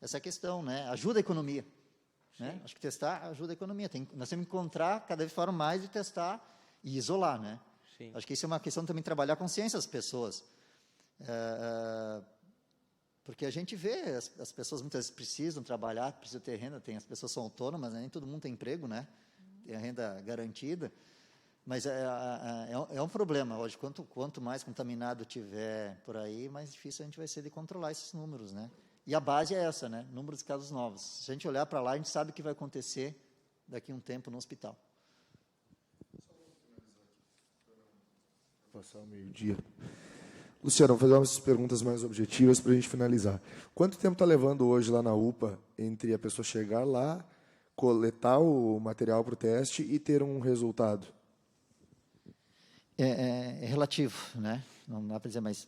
[SPEAKER 2] essa questão, né? Ajuda a economia. Né? Acho que testar ajuda a economia. Nós temos que encontrar cada vez forma mais de testar e isolar, né?
[SPEAKER 1] Sim.
[SPEAKER 2] Acho que isso é uma questão também de trabalhar a consciência das pessoas. Porque a gente vê, as pessoas muitas vezes precisam trabalhar, precisam ter renda, as pessoas são autônomas, né? Nem todo mundo tem emprego, né? Tem a renda garantida, mas é um problema. Hoje, quanto mais contaminado tiver por aí, mais difícil a gente vai ser de controlar esses números, né? E a base é essa, né? Número de casos novos. Se a gente olhar para lá, a gente sabe o que vai acontecer daqui a um tempo no hospital.
[SPEAKER 5] Passar o meio-dia. Luciano, vou fazer umas perguntas mais objetivas para a gente finalizar. Quanto tempo está levando hoje lá na UPA entre a pessoa chegar lá, coletar o material para o teste e ter um resultado?
[SPEAKER 2] É relativo, né? Não dá para dizer, mas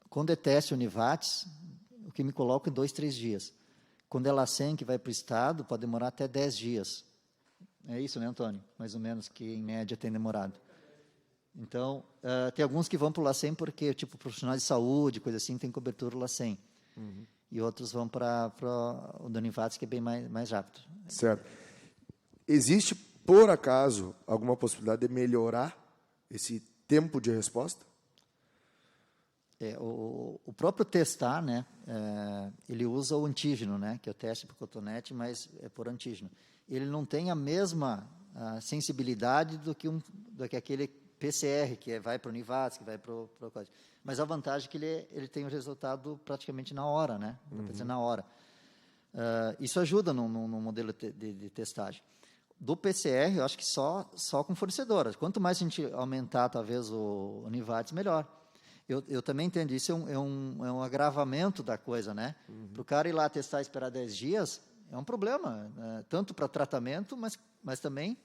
[SPEAKER 2] quando é teste Univates, o que me coloca é 2, 3 dias. Quando é LACEN, que vai para o Estado, pode demorar até 10 dias. É isso, né, Antônio? Mais ou menos, que em média tem demorado. Então, tem alguns que vão para o LACEN porque, tipo, profissionais de saúde, coisa assim, tem cobertura LACEN. E outros vão para o do Univates, que é bem mais rápido.
[SPEAKER 5] Certo. Existe, por acaso, alguma possibilidade de melhorar esse tempo de resposta?
[SPEAKER 2] O próprio testar, né, ele usa o antígeno, né, que é o teste por cotonete, mas é por antígeno. Ele não tem a mesma sensibilidade do que aquele PCR, que vai para o Univates, que vai para o código. Mas a vantagem é que ele tem o resultado praticamente na hora, né? Na hora. Isso ajuda no modelo de testagem. Do PCR, eu acho que só com fornecedoras. Quanto mais a gente aumentar, talvez, o Univates, melhor. Eu também entendo, isso é um agravamento da coisa, né? Para o cara ir lá testar e esperar 10 dias, é um problema, né? Tanto para tratamento, mas também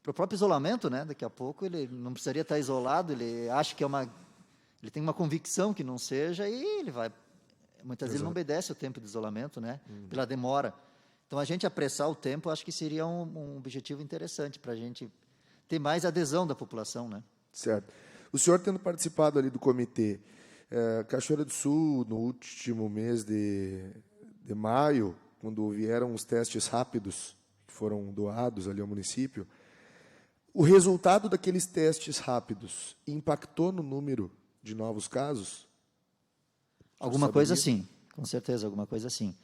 [SPEAKER 2] para o próprio isolamento, né? Daqui a pouco ele não precisaria estar isolado, ele acha que ele tem uma convicção que não seja e ele vai... Muitas vezes ele não obedece o tempo de isolamento, né? Pela demora. Então, a gente apressar o tempo, acho que seria um objetivo interessante para a gente ter mais adesão da população, né?
[SPEAKER 5] Certo. O senhor tendo participado ali do comitê, Cachoeira do Sul, no último mês de maio, quando vieram os testes rápidos que foram doados ali ao município, o resultado daqueles testes rápidos impactou no número de novos casos?
[SPEAKER 2] Alguma coisa sim, com certeza, alguma coisa sim.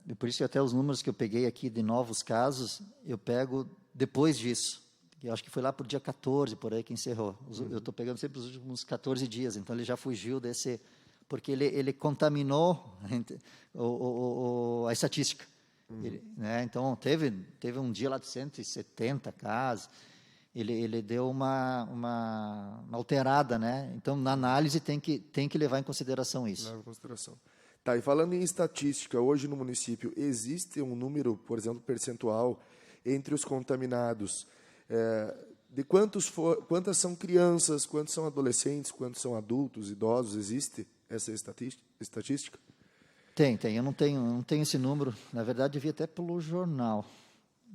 [SPEAKER 2] E por isso que até os números que eu peguei aqui de novos casos, eu pego depois disso. Eu acho que foi lá por dia 14, por aí que encerrou. Eu estou pegando sempre os últimos 14 dias, então ele já fugiu desse... Porque ele contaminou a estatística. Né? Então, teve um dia lá de 170 casos, ele deu uma alterada, né? Então, na análise, tem que levar em consideração isso.
[SPEAKER 5] Leva em consideração. Tá, e falando em estatística, hoje no município, existe um número, por exemplo, percentual entre os contaminados, de quantas são crianças, quantos são adolescentes, quantos são adultos, idosos, existe essa estatística?
[SPEAKER 2] Tem, eu não tenho esse número, na verdade, eu vi até pelo jornal,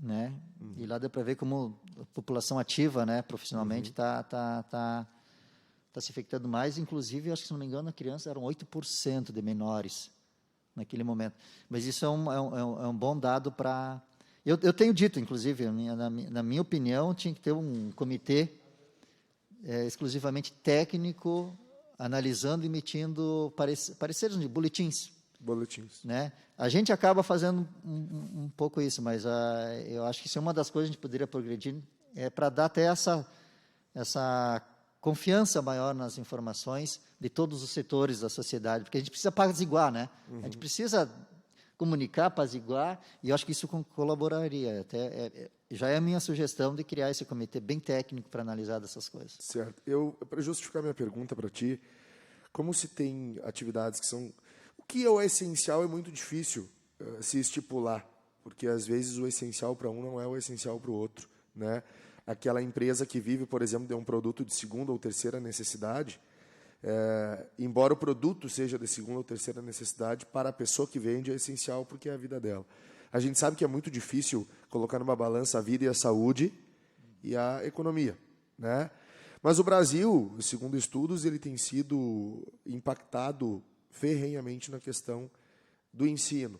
[SPEAKER 2] né? E lá deu para ver como a população ativa, né, profissionalmente, tá se infectando mais, inclusive, acho que, se não me engano, a criança eram 8% de menores naquele momento. Mas isso é um bom dado para... Eu tenho dito, inclusive, na minha opinião, tinha que ter um comitê exclusivamente técnico, analisando e emitindo pareceres de boletins. Né? A gente acaba fazendo um pouco isso, mas eu acho que isso é uma das coisas que a gente poderia progredir, para dar até essa confiança maior nas informações de todos os setores da sociedade, porque a gente precisa apaziguar, né? A gente precisa comunicar, apaziguar, e eu acho que isso colaboraria. Já é a minha sugestão de criar esse comitê bem técnico para analisar dessas coisas.
[SPEAKER 5] Certo. Para justificar minha pergunta para ti, como se tem atividades que são... O que é o essencial é muito difícil se estipular, porque às vezes o essencial para um não é o essencial para o outro, né? Aquela empresa que vive, por exemplo, de um produto de segunda ou terceira necessidade, embora o produto seja de segunda ou terceira necessidade, para a pessoa que vende é essencial porque é a vida dela. A gente sabe que é muito difícil colocar numa balança a vida e a saúde e a economia, né? Mas o Brasil, segundo estudos, ele tem sido impactado ferrenhamente na questão do ensino.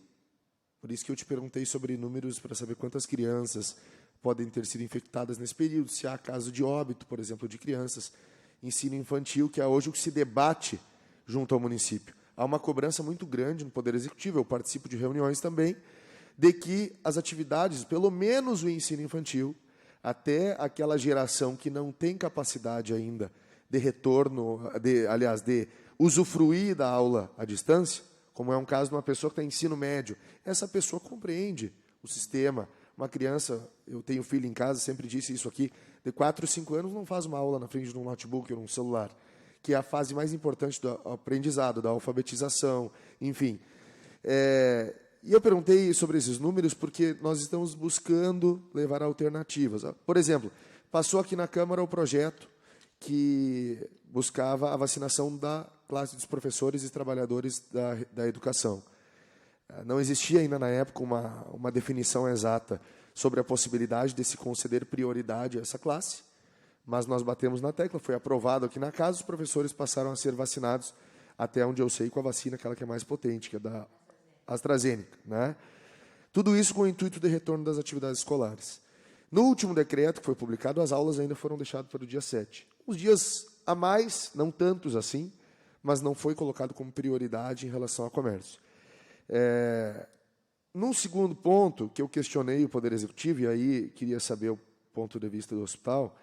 [SPEAKER 5] Por isso que eu te perguntei sobre números para saber quantas crianças podem ter sido infectadas nesse período, se há caso de óbito, por exemplo, de crianças. Ensino infantil, que é hoje o que se debate junto ao município. Há uma cobrança muito grande no Poder Executivo, eu participo de reuniões também, de que as atividades, pelo menos o ensino infantil, até aquela geração que não tem capacidade ainda de retorno, de usufruir da aula à distância, como é um caso de uma pessoa que está em ensino médio, essa pessoa compreende o sistema. Uma criança, eu tenho filho em casa, sempre disse isso aqui, de 4 ou 5 anos não faz uma aula na frente de um notebook ou um celular, que é a fase mais importante do aprendizado, da alfabetização, enfim. E eu perguntei sobre esses números porque nós estamos buscando levar alternativas. Por exemplo, passou aqui na Câmara o projeto que buscava a vacinação da classe dos professores e trabalhadores da educação. Não existia ainda na época uma definição exata sobre a possibilidade de se conceder prioridade a essa classe, mas nós batemos na tecla, foi aprovado aqui na casa, os professores passaram a ser vacinados, até onde eu sei, com a vacina, aquela que é mais potente, que é da AstraZeneca, né? Tudo isso com o intuito de retorno das atividades escolares. No último decreto que foi publicado, as aulas ainda foram deixadas para o dia 7. Os dias a mais, não tantos assim, mas não foi colocado como prioridade em relação ao comércio. Num segundo ponto, que eu questionei o Poder Executivo, e aí queria saber o ponto de vista do hospital,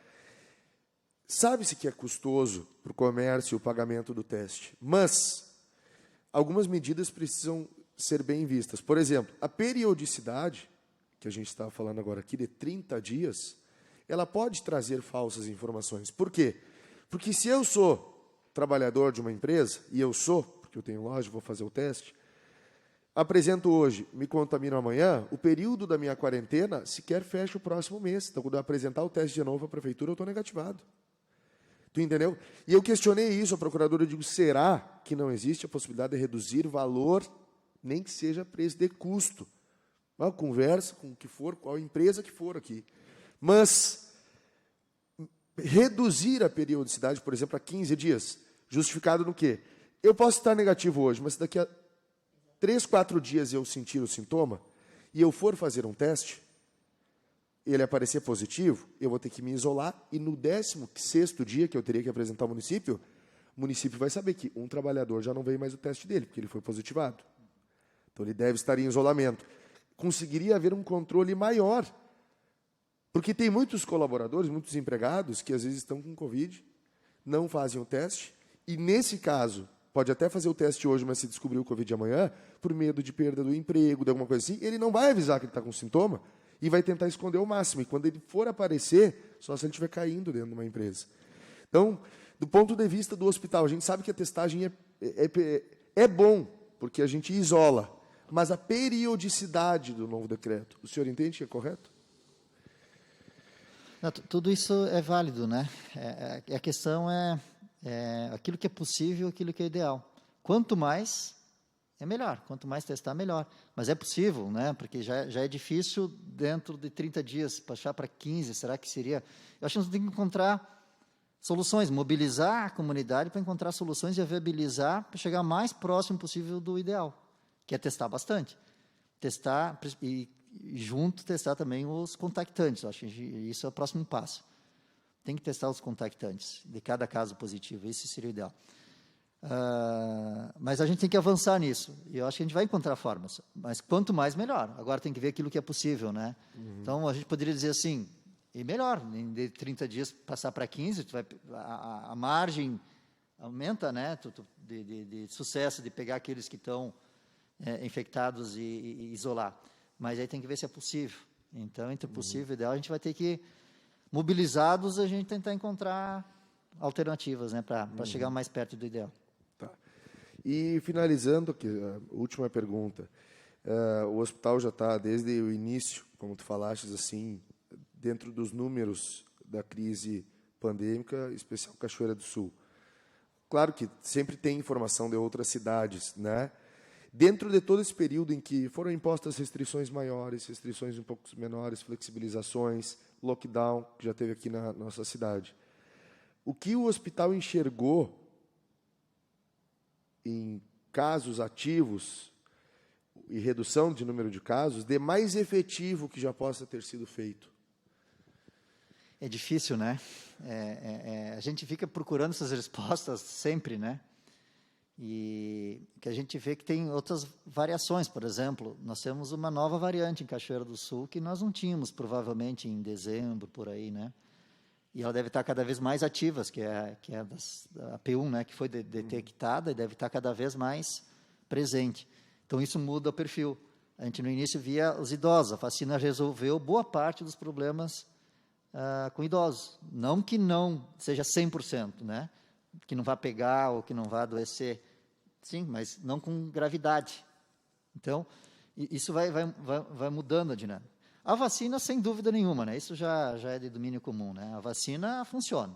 [SPEAKER 5] sabe-se que é custoso para o comércio o pagamento do teste, mas algumas medidas precisam ser bem vistas. Por exemplo, a periodicidade, que a gente está falando agora aqui, de 30 dias, ela pode trazer falsas informações. Por quê? Porque se eu sou trabalhador de uma empresa, e eu sou, porque eu tenho loja, vou fazer o teste, apresento hoje, me contamino amanhã, o período da minha quarentena sequer fecha o próximo mês. Então, quando eu apresentar o teste de novo à prefeitura, eu estou negativado. Tu entendeu? E eu questionei isso, a procuradora, eu digo, será que não existe a possibilidade de reduzir valor, nem que seja preço de custo? Uma conversa com o que for, qual empresa que for aqui. Mas reduzir a periodicidade, por exemplo, a 15 dias, justificado no quê? Eu posso estar negativo hoje, mas daqui a 3, 4 dias eu sentir o sintoma e eu for fazer um teste, ele aparecer positivo, eu vou ter que me isolar e no 16º dia que eu teria que apresentar ao município, o município vai saber que um trabalhador já não veio mais o teste dele, porque ele foi positivado. Então, ele deve estar em isolamento. Conseguiria haver um controle maior, porque tem muitos colaboradores, muitos empregados que às vezes estão com Covid, não fazem o teste, e nesse caso, pode até fazer o teste hoje, mas se descobrir o Covid amanhã, por medo de perda do emprego, de alguma coisa assim, ele não vai avisar que ele está com sintoma e vai tentar esconder o máximo. E quando ele for aparecer, só se ele estiver caindo dentro de uma empresa. Então, do ponto de vista do hospital, a gente sabe que a testagem é bom, porque a gente isola, mas a periodicidade do novo decreto, o senhor entende que é correto?
[SPEAKER 2] Não, tudo isso é válido, né? A questão é aquilo que é possível, aquilo que é ideal. Quanto mais, é melhor. Quanto mais testar, melhor. Mas é possível, né? Porque já é difícil dentro de 30 dias, passar para 15, será que seria... Eu acho que nós temos que encontrar soluções, mobilizar a comunidade para encontrar soluções e viabilizar para chegar mais próximo possível do ideal, que é testar bastante. Testar e junto testar também os contactantes. Eu acho que isso é o próximo passo. Tem que testar os contactantes de cada caso positivo. Esse seria o ideal. Mas a gente tem que avançar nisso. E eu acho que a gente vai encontrar formas. Mas quanto mais, melhor. Agora tem que ver aquilo que é possível, né? Então, a gente poderia dizer assim, e melhor, de 30 dias passar para 15, a margem aumenta, né? De sucesso, de pegar aqueles que estão infectados e isolar. Mas aí tem que ver se é possível. Então, entre o possível e o ideal, a gente vai ter que, mobilizados, a gente tentar encontrar alternativas, né, para chegar mais perto do ideal.
[SPEAKER 5] Tá. E finalizando aqui, a última pergunta. O hospital já está, desde o início, como tu falaste, assim, dentro dos números da crise pandêmica, especial Cachoeira do Sul. Claro que sempre tem informação de outras cidades, né? Dentro de todo esse período em que foram impostas restrições maiores, restrições um pouco menores, flexibilizações, lockdown, que já teve aqui na nossa cidade, o que o hospital enxergou em casos ativos e redução de número de casos, de mais efetivo que já possa ter sido feito?
[SPEAKER 2] É difícil, né? A gente fica procurando essas respostas sempre, né? E que a gente vê que tem outras variações. Por exemplo, nós temos uma nova variante em Cachoeira do Sul que nós não tínhamos provavelmente em dezembro, por aí, né? E ela deve estar cada vez mais ativa, que é a P1, né? Que foi detectada e deve estar cada vez mais presente. Então, isso muda o perfil. A gente, no início, via os idosos. A vacina resolveu boa parte dos problemas com idosos. Não que não seja 100%, né? Que não vá pegar ou que não vá adoecer. Sim, mas não com gravidade. Então, isso vai mudando a dinâmica. A vacina, sem dúvida nenhuma, né? Isso já é de domínio comum, né? A vacina funciona.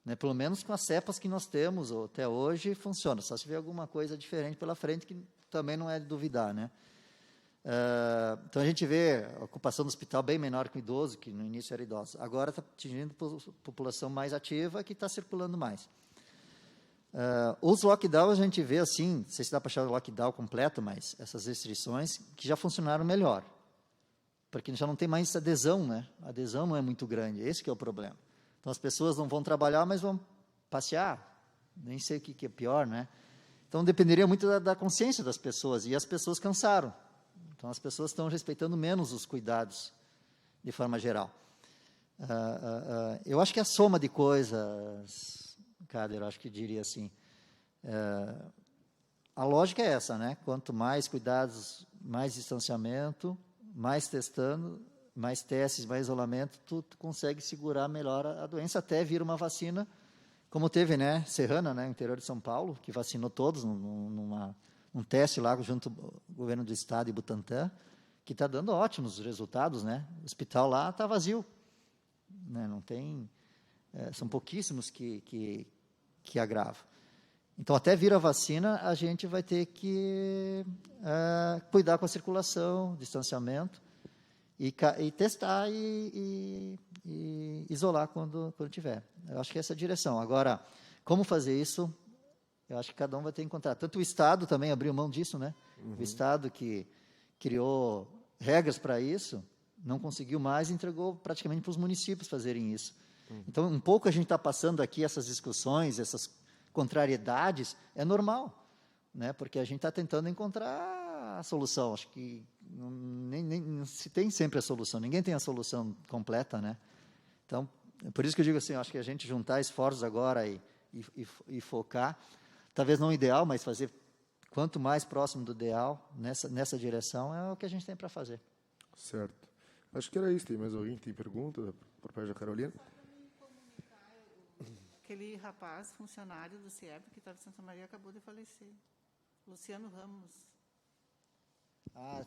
[SPEAKER 2] Né? Pelo menos com as cepas que nós temos até hoje, funciona. Só se tiver alguma coisa diferente pela frente, que também não é de duvidar, né? Então, a gente vê a ocupação do hospital bem menor que o idoso, que no início era idoso. Agora está atingindo população mais ativa, que está circulando mais. Os lockdowns a gente vê assim, não sei se dá para achar o lockdown completo, mas essas restrições que já funcionaram melhor. Porque já não tem mais adesão, né? A adesão não é muito grande, esse que é o problema. Então, as pessoas não vão trabalhar, mas vão passear. Nem sei o que é pior, né? Então, dependeria muito da consciência das pessoas, e as pessoas cansaram. Então, as pessoas estão respeitando menos os cuidados, de forma geral. Eu acho que a soma de coisas, Kader, eu acho que diria assim, a lógica é essa, né? Quanto mais cuidados, mais distanciamento, mais testando, mais testes, mais isolamento, tu consegue segurar melhor a doença até vir uma vacina Como teve, né, Serrana, né, interior de São Paulo, que vacinou todos num teste lá junto ao governo do estado e Butantan, que está dando ótimos resultados, né? O hospital lá está vazio, né? Não tem, são pouquíssimos que agravam. Então, até vir a vacina, a gente vai ter que cuidar com a circulação, distanciamento, e testar e isolar quando tiver. Eu acho que essa é a direção. Agora, como fazer isso, eu acho que cada um vai ter que encontrar. Tanto o Estado também abriu mão disso, né? O Estado que criou regras para isso, não conseguiu mais e entregou praticamente para os municípios fazerem isso. Então, um pouco a gente está passando aqui essas discussões, essas contrariedades, é normal, né? Porque a gente está tentando encontrar a solução. Acho que nem se tem sempre a solução, ninguém tem a solução completa, né? Então, por isso que eu digo assim, acho que a gente juntar esforços agora e focar, talvez não ideal, mas fazer quanto mais próximo do ideal, nessa direção, é o que a gente tem para fazer.
[SPEAKER 5] Certo. Acho que era isso. Tem mais alguém que tem pergunta por parte da Carolina?
[SPEAKER 4] Aquele rapaz, funcionário do CIEP, que estava em Santa Maria, acabou de falecer. Luciano Ramos.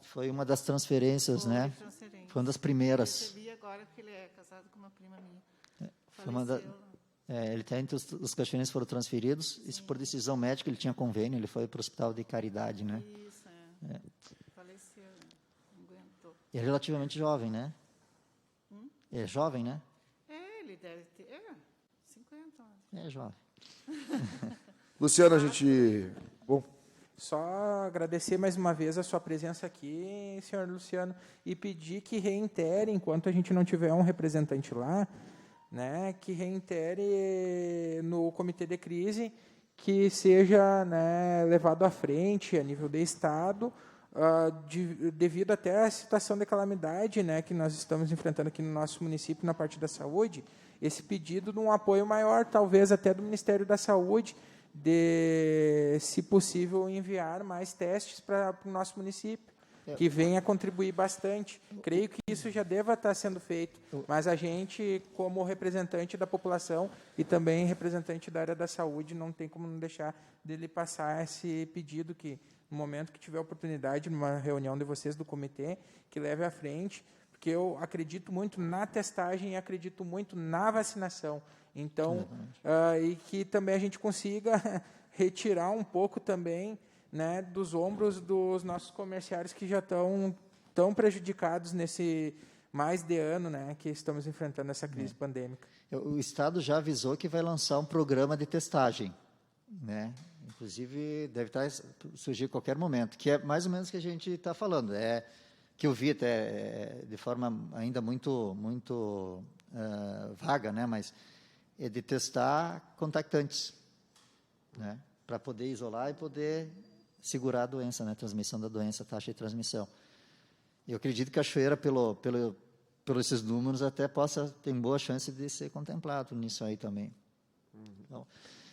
[SPEAKER 2] Foi uma das transferências, né?
[SPEAKER 4] Transferência.
[SPEAKER 2] Foi uma das primeiras.
[SPEAKER 4] Eu recebi agora, porque ele é casado com uma prima minha.
[SPEAKER 2] Foi uma ele está entre os transferências foram transferidos, isso por decisão médica, ele tinha convênio, ele foi para o Hospital de Caridade, né?
[SPEAKER 4] Isso, faleceu, não aguentou.
[SPEAKER 2] E é relativamente jovem, né? É jovem, né?
[SPEAKER 4] Ele deve ter 50 anos.
[SPEAKER 2] É jovem.
[SPEAKER 5] Luciano, a gente... Bom,
[SPEAKER 1] Só agradecer mais uma vez a sua presença aqui, senhor Luciano, e pedir que reitere, enquanto a gente não tiver um representante lá, né, que reitere no comitê de crise, que seja, né, levado à frente a nível de Estado, devido até à situação de calamidade, né, que nós estamos enfrentando aqui no nosso município na parte da saúde, esse pedido de um apoio maior, talvez até do Ministério da Saúde, de, se possível, enviar mais testes para o nosso município, que venha contribuir bastante. Creio que isso já deva estar sendo feito, mas a gente, como representante da população e também representante da área da saúde, não tem como não deixar dele passar esse pedido que, no momento que tiver oportunidade, numa reunião de vocês do comitê, que leve à frente, porque eu acredito muito na testagem e acredito muito na vacinação. Então, e que também a gente consiga retirar um pouco também, né, dos ombros dos nossos comerciários que já estão tão prejudicados nesse mais de ano, né, que estamos enfrentando essa crise pandêmica.
[SPEAKER 2] O Estado já avisou que vai lançar um programa de testagem, né? Inclusive, deve surgir a qualquer momento, que é mais ou menos o que a gente está falando. Que eu vi até de forma ainda muito vaga, né? Mas é de testar contactantes, né? Para poder isolar e poder segurar a doença, né? A transmissão da doença, a taxa de transmissão. Eu acredito que Cachoeira, pelo esses números, até tem boa chance de ser contemplado nisso aí também. Então,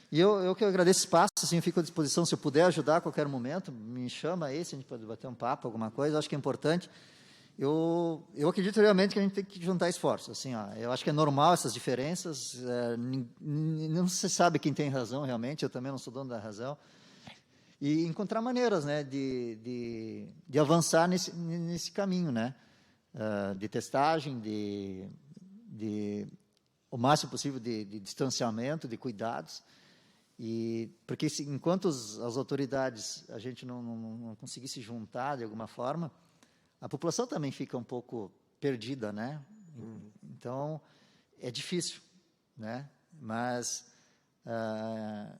[SPEAKER 2] e eu que agradeço o espaço, assim, eu fico à disposição, se eu puder ajudar a qualquer momento, me chama aí, se a gente pode bater um papo, alguma coisa, eu acho que é importante. Eu acredito realmente que a gente tem que juntar esforços, assim, eu acho que é normal essas diferenças, não se sabe quem tem razão realmente, eu também não sou dono da razão, e encontrar maneiras, né, de avançar nesse caminho, né, de testagem, o máximo possível de distanciamento, de cuidados, porque enquanto as autoridades, a gente não conseguir se juntar de alguma forma, a população também fica um pouco perdida, né? Então, é difícil, né? Mas,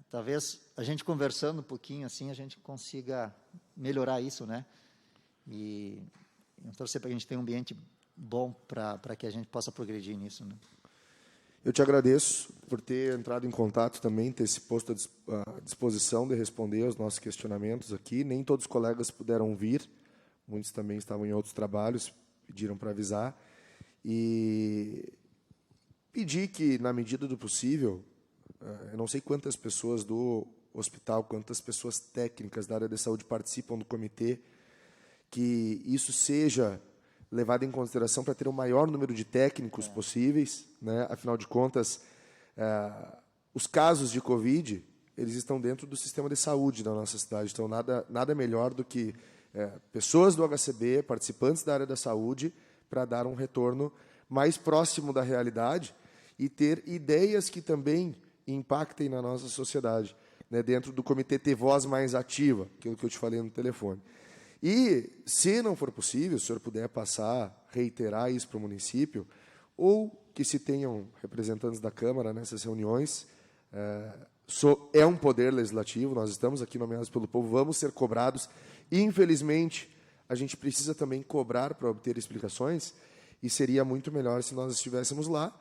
[SPEAKER 2] talvez, a gente conversando um pouquinho, assim, a gente consiga melhorar isso, né? E torcer para que a gente tenha um ambiente bom para que a gente possa progredir nisso, né?
[SPEAKER 5] eu te agradeço por ter entrado em contato também, ter se posto à disposição de responder aos nossos questionamentos aqui. Nem todos os colegas puderam vir, muitos também estavam em outros trabalhos, pediram para avisar. E pedir que, na medida do possível, eu não sei quantas pessoas do hospital, quantas pessoas técnicas da área de saúde participam do comitê, que isso seja levado em consideração para ter o maior número de técnicos possíveis, né? Afinal de contas, os casos de Covid, eles estão dentro do sistema de saúde da nossa cidade. Então, nada melhor do que pessoas do HCB, participantes da área da saúde, para dar um retorno mais próximo da realidade e ter ideias que também impactem na nossa sociedade, né, dentro do comitê ter voz mais ativa, aquilo que eu te falei no telefone. E, se não for possível, se o senhor puder reiterar isso para o município, ou que se tenham representantes da Câmara nessas reuniões, é um poder legislativo, nós estamos aqui nomeados pelo povo, vamos ser cobrados. Infelizmente, a gente precisa também cobrar para obter explicações, e seria muito melhor se nós estivéssemos lá.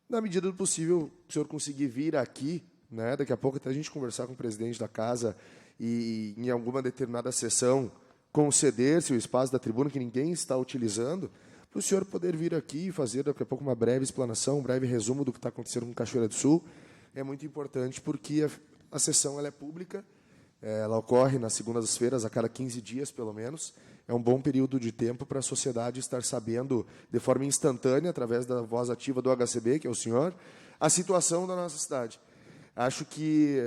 [SPEAKER 5] Na medida do possível, o senhor conseguir vir aqui, né, daqui a pouco até a gente conversar com o presidente da casa e, em alguma determinada sessão, conceder-se o espaço da tribuna que ninguém está utilizando, para o senhor poder vir aqui e fazer daqui a pouco uma breve explanação, um breve resumo do que está acontecendo com Cachoeira do Sul. É muito importante porque a sessão ela é pública, ela ocorre nas segundas-feiras, a cada 15 dias, pelo menos. É um bom período de tempo para a sociedade estar sabendo, de forma instantânea, através da voz ativa do HCB, que é o senhor, a situação da nossa cidade. Acho que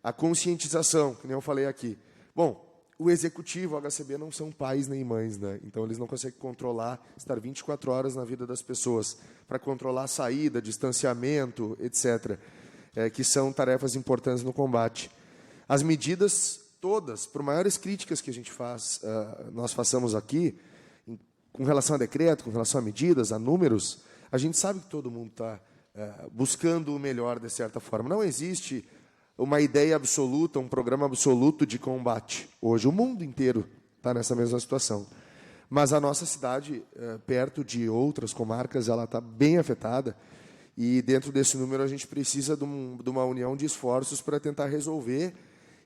[SPEAKER 5] a conscientização, que nem eu falei aqui. Bom, o executivo, o HCB, não são pais nem mães, né? Então, eles não conseguem controlar, estar 24 horas na vida das pessoas, para controlar a saída, distanciamento, etc., que são tarefas importantes no combate. As medidas todas, por maiores críticas que a gente nós façamos aqui, com relação a decreto, com relação a medidas, a números, a gente sabe que todo mundo está buscando o melhor, de certa forma. Não existe uma ideia absoluta, um programa absoluto de combate. Hoje, o mundo inteiro está nessa mesma situação. Mas a nossa cidade, perto de outras comarcas, ela está bem afetada. E, dentro desse número, a gente precisa de uma união de esforços para tentar resolver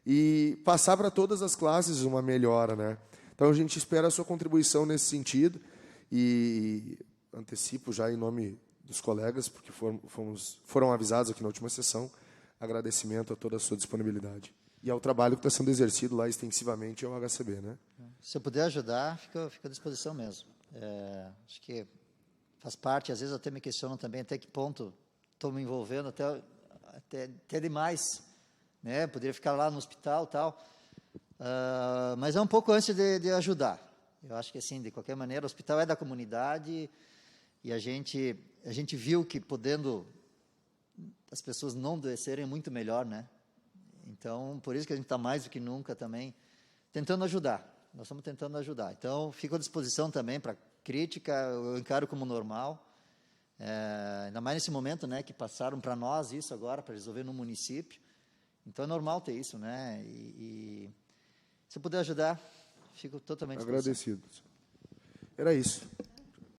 [SPEAKER 5] e passar para todas as classes uma melhora, né? Então, a gente espera a sua contribuição nesse sentido e antecipo já em nome dos colegas, porque foram avisados aqui na última sessão, agradecimento a toda a sua disponibilidade. E ao trabalho que está sendo exercido lá extensivamente ao HCB, né?
[SPEAKER 2] Se eu puder ajudar, fico à disposição mesmo. Acho que faz parte, às vezes até me questionam também até que ponto estou me envolvendo, até demais, né? Poderia ficar lá no hospital e tal, mas é um pouco antes de ajudar. Eu acho que, assim, de qualquer maneira, o hospital é da comunidade e a gente viu que, podendo as pessoas não adoecerem, é muito melhor, né? Então, por isso que a gente está mais do que nunca também tentando ajudar. Nós estamos tentando ajudar. Então, fico à disposição também para crítica, eu encaro como normal. Ainda mais nesse momento, né, que passaram para nós isso agora, para resolver no município. Então, é normal ter isso, né? E se eu puder ajudar, fico totalmente
[SPEAKER 5] agradecido. Era isso.